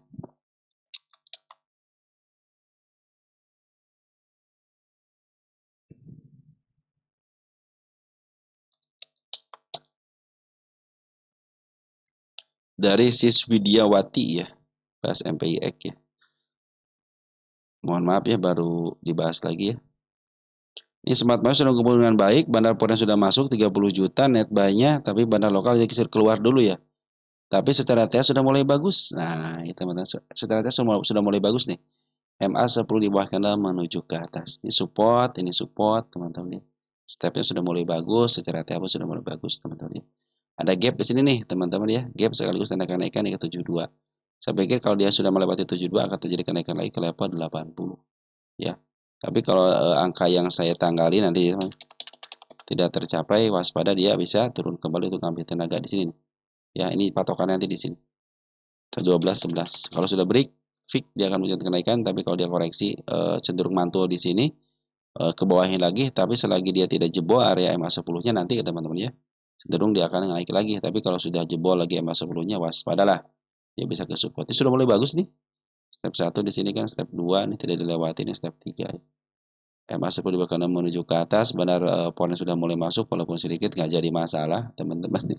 Dari Siswidiawati ya, bahas MPIX ya. Mohon maaf ya baru dibahas lagi ya. Ini Smart Money sudah kumpul dengan baik, bandar Poren sudah masuk 30 juta net buy-nya, tapi bandar lokal jadi keluar dulu ya. Tapi secara TH sudah mulai bagus. Nah, ini teman-teman, secara TH sudah mulai bagus nih. MA10 di bawah kanal menuju ke atas. Ini support teman-teman. Stepnya sudah mulai bagus, secara TH pun sudah mulai bagus teman-teman. Ada gap di sini nih teman-teman ya. Gap sekaligus tanda kenaikan ke 72. Saya pikir kalau dia sudah melewati 72 akan terjadi kenaikan lagi ke level 80. Ya. Tapi kalau angka yang saya tanggali nanti tidak tercapai, waspada dia bisa turun kembali untuk ambil tenaga di sini. Ya, ini patokannya nanti di sini. 12 11. Kalau sudah break fix dia akan menunjukkan kenaikan, tapi kalau dia koreksi cenderung mantul di sini ke bawahnya lagi, tapi selagi dia tidak jebol area MA10-nya nanti teman-teman ya. cenderung dia akan naik lagi. Tapi kalau sudah jebol lagi MA 10-nya, waspadalah. Dia bisa ke support. Ini sudah mulai bagus nih. Step 1 di sini kan, step 2 nih tidak dilewati, nih step 3. MA 10 bahkan menuju ke atas, benar poin sudah mulai masuk walaupun sedikit nggak jadi masalah, teman-teman.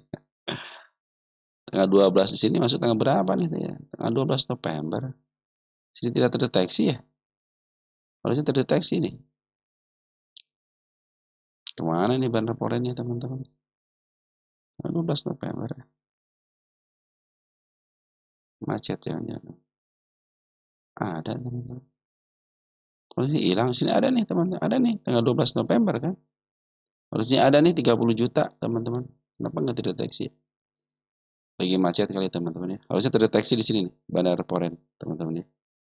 Tanggal 12 di sini masuk tanggal berapa nih ya? Tanggal 12 November. Sini tidak terdeteksi ya? Harusnya terdeteksi nih. Kemana nih banner porennya teman-teman? Tanggal 12 November. Macet jangan-jangan. Ada teman-teman. Kalau sini hilang, sini ada nih teman-teman. Ada nih tanggal 12 November kan? Harusnya ada nih 30 juta teman-teman. Kenapa nggak terdeteksi? Lagi macet kali teman-teman ya. Harusnya terdeteksi di sini nih, bandar poren teman-teman ya.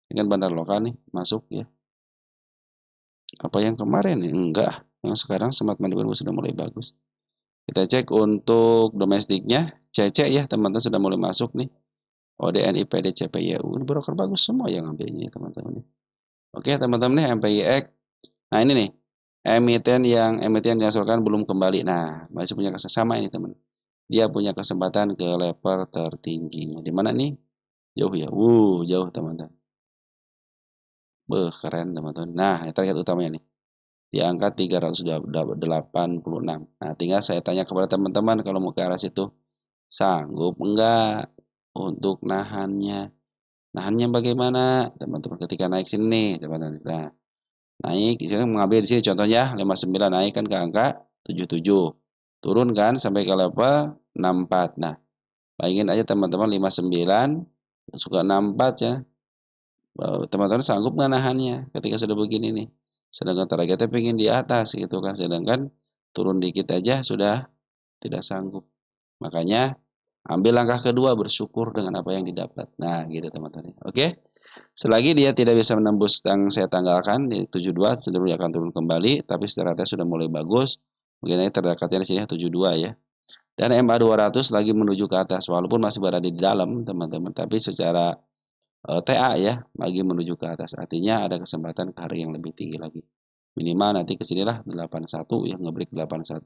Ini kan bandar lokal nih, masuk ya. Apa yang kemarin nih? Enggak. Yang sekarang Smart Money baru sudah mulai bagus. Kita cek untuk domestiknya, CC ya teman-teman sudah mulai masuk nih. ODN, IPD, CPYU. Ini broker bagus semua yang ngambilnya teman-teman. Oke teman-teman nih MPIX. Nah ini nih, emiten yang dihasilkan belum kembali. Nah masih punya sama ini teman. Dia punya kesempatan ke level tertingginya. Di mana nih? Jauh ya. Jauh teman-teman. Keren teman-teman. Nah target utamanya nih. Di angka 386. Nah tinggal saya tanya kepada teman-teman kalau mau ke arah situ. Sanggup enggak untuk nahannya? Nahannya bagaimana? Teman-teman ketika naik sini, teman-teman. Nah, naik, saya mengambil di sini contohnya 59 naik kan ke angka 77. Turun kan sampai ke level 64. Nah, bayangin aja teman-teman 59 suka 64 ya. Teman-teman sanggup nggak nahannya ketika sudah begini nih. Sedangkan targetnya pengen di atas gitu kan. Sedangkan turun dikit aja sudah tidak sanggup. Makanya ambil langkah kedua, bersyukur dengan apa yang didapat. Nah, gitu teman-teman. Oke. Selagi dia tidak bisa menembus yang saya tanggalkan di 72, cenderung akan turun kembali, tapi secara tes sudah mulai bagus. Mungkin terdekatnya di sini 72 ya. Dan MA 200 lagi menuju ke atas walaupun masih berada di dalam, teman-teman, tapi secara TA ya, lagi menuju ke atas. Artinya ada kesempatan ke harga yang lebih tinggi lagi. Minimal nanti ke sinilah 81 yang ngebreak 81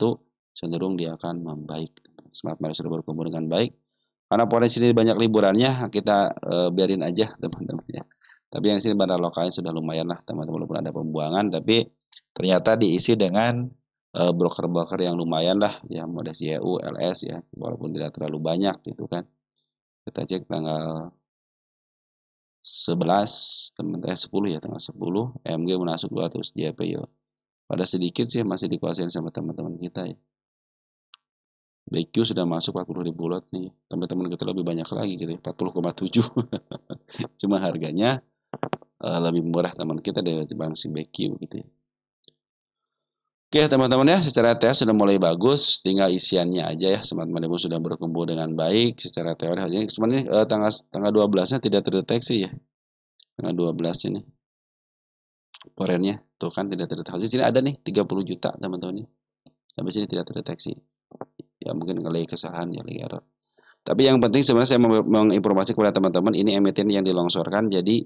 cenderung dia akan membaik. Smart Money sudah berkumpul dengan baik. Karena potensi ini banyak liburannya, kita biarin aja teman-teman ya. Tapi yang sini bandar lokalnya sudah lumayan lah teman-teman, walaupun ada pembuangan, tapi ternyata diisi dengan broker-broker yang lumayan lah, ya model CEU, LS ya, walaupun tidak terlalu banyak gitu kan. Kita cek tanggal 11 teman-teman 10 ya, tanggal 10 MG masuk 200 JPY. Pada sedikit sih masih dikuasain sama teman-teman kita ya. BQ sudah masuk 40.000 lot nih. Teman-teman kita lebih banyak lagi gitu ya, 40,7. Cuma harganya lebih murah teman kita dari bank si BQ gitu ya. Oke teman-teman ya, secara tes sudah mulai bagus, tinggal isiannya aja ya. Smart Money sudah berkumpul dengan baik secara teori. Hanya cuma ini tanggal 12-nya tidak terdeteksi ya. Tanggal 12 ini. Porennya tuh kan tidak terdeteksi. Sini ada nih 30 juta teman-teman. Sampai sini tidak terdeteksi. Ya mungkin kali kesalahan ya, lagi error. Tapi yang penting sebenarnya saya menginformasi kepada teman-teman ini emiten yang dilongsorkan, jadi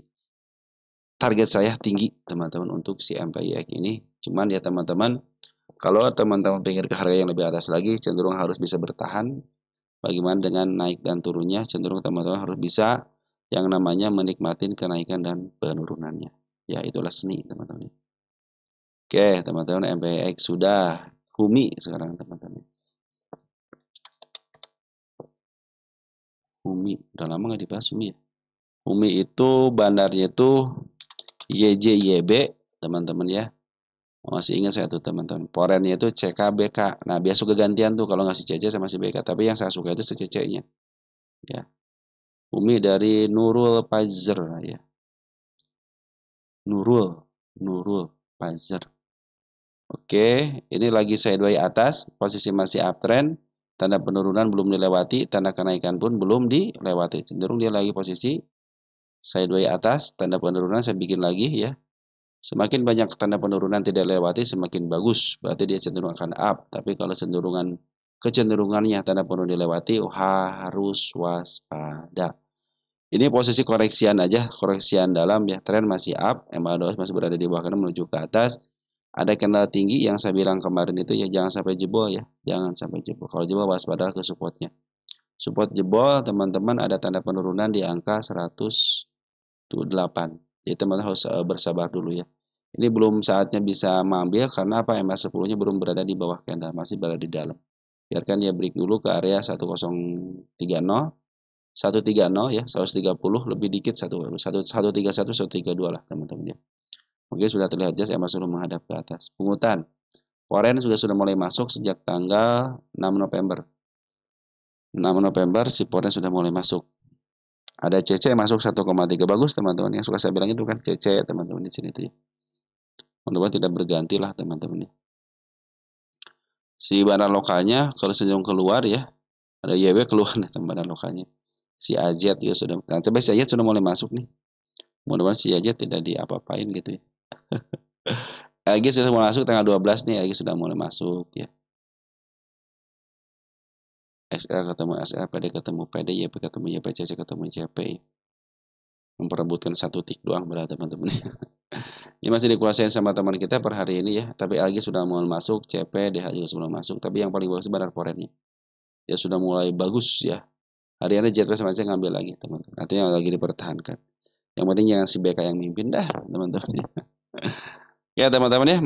target saya tinggi teman-teman untuk si MPIX ini. Cuman ya teman-teman, kalau teman-teman pengen ke harga yang lebih atas lagi, cenderung harus bisa bertahan. Bagaimana dengan naik dan turunnya, cenderung teman-teman harus bisa yang namanya menikmati kenaikan dan penurunannya. Ya itulah seni teman-teman. Oke teman-teman, MPIX sudah Humi sekarang teman-teman. Humi, udah lama nggak dibahas Humi ya. Humi itu bandarnya itu YJYB teman-teman ya. Masih ingat saya tuh teman-teman. Porennya itu CKBK. Nah biasa suka gantian tuh kalau ngasih CC sama si BK. Tapi yang saya suka itu CC-nya. Ya. Umi dari Nurul Pazer ya. Nurul Pazer. Oke, ini lagi sideways atas, posisi masih uptrend, tanda penurunan belum dilewati, tanda kenaikan pun belum dilewati. Cenderung dia lagi posisi sideways atas, tanda penurunan saya bikin lagi ya. Semakin banyak tanda penurunan tidak lewati, semakin bagus. Berarti dia cenderung akan up. Tapi kalau kecenderungannya tanda penurunan dilewati, harus waspada. Ini posisi koreksian aja, koreksian dalam ya. Tren masih up, MA2 masih berada di bawah kanan menuju ke atas. ada candle tinggi yang saya bilang kemarin itu ya, jangan sampai jebol ya, jangan sampai jebol. Kalau jebol waspada ke supportnya. Support jebol, teman-teman ada tanda penurunan di angka 108. Jadi teman-teman harus bersabar dulu ya. Ini belum saatnya bisa mengambil karena apa? MA10-nya belum berada di bawah candle, masih berada di dalam. Biarkan dia break dulu ke area 1030, 130 ya, 130 lebih dikit 131, 132 lah teman-teman ya. Oke, sudah terlihat jelas MA10 menghadap ke atas. Pungutan. Foreign sudah mulai masuk sejak tanggal 6 November. 6 November si Foreign sudah mulai masuk. Ada CC masuk 1,3. Bagus teman-teman. Yang suka saya bilang itu kan CC teman-teman di sini tuh ya. Mudah-mudahan tidak berganti lah teman-teman ya. Si barang lokalnya kalau senyum keluar ya. Ada YW keluar nih teman lokalnya. Si AZ juga sudah. Nah, coba si AZ sudah mulai masuk nih. Mudah-mudahan si AZ tidak diapa-apain gitu ya. AG sudah mulai masuk tanggal 12 nih. AG sudah mulai masuk ya. XL ketemu SL, PD ketemu PD, YP ketemu YP, CC ketemu CP. Memperebutkan satu tik doang berarti teman-teman. Ini masih dikuasain sama teman kita per hari ini ya. Tapi AG sudah mulai masuk, CP, DH juga sudah masuk. Tapi yang paling bagus Bandar Forennya. Ya sudah mulai bagus ya. Hari ini JTW sama saya ngambil lagi teman-teman. Artinya lagi dipertahankan. Yang penting jangan si BK yang mimpin dah teman-teman. Ya teman-teman ya,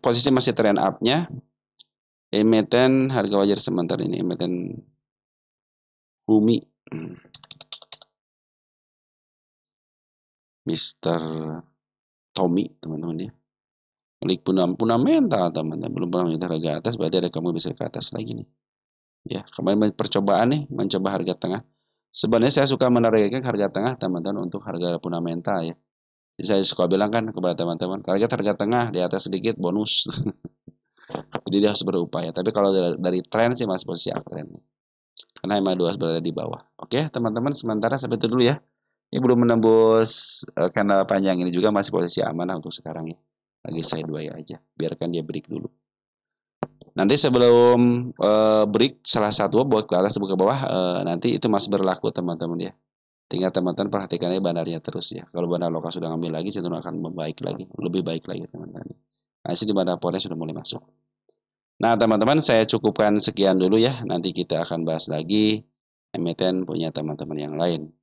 posisi masih trend up-nya. Emiten harga wajar sementara ini emiten Bumi. Mr. Tommy teman-teman ya. Milik fundamental teman-teman, belum pernah menyentuh harga atas, berarti ada kamu bisa ke atas lagi nih. Ya, kemarin percobaan nih, mencoba harga tengah. Sebenarnya saya suka menargetkan harga tengah teman-teman untuk harga fundamental ya. Jadi saya suka bilang kan kepada teman-teman, target harga tengah di atas sedikit bonus. Jadi dia harus berupaya. Tapi kalau dari tren sih masih posisi uptrend. Karena MA2 berada di bawah. Oke, teman-teman sementara sampai itu dulu ya. Ini belum menembus kanal panjang ini juga masih posisi aman untuk sekarang ya. Lagi saya dua ya aja. Biarkan dia break dulu. Nanti sebelum break salah satu buat ke atas buka bawah nanti itu masih berlaku teman-teman ya. Tinggal teman-teman perhatikan aja bandarnya terus ya. Kalau bandar lokal sudah ngambil lagi cenderung akan membaik lagi, lebih baik lagi teman-teman. Nah, di bandar Polres sudah mulai masuk. Nah, teman-teman saya cukupkan sekian dulu ya. Nanti kita akan bahas lagi emiten punya teman-teman yang lain.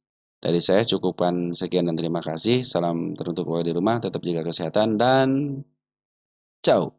Dari saya cukupkan sekian dan terima kasih. Salam teruntuk keluarga di rumah, tetap jaga kesehatan dan ciao.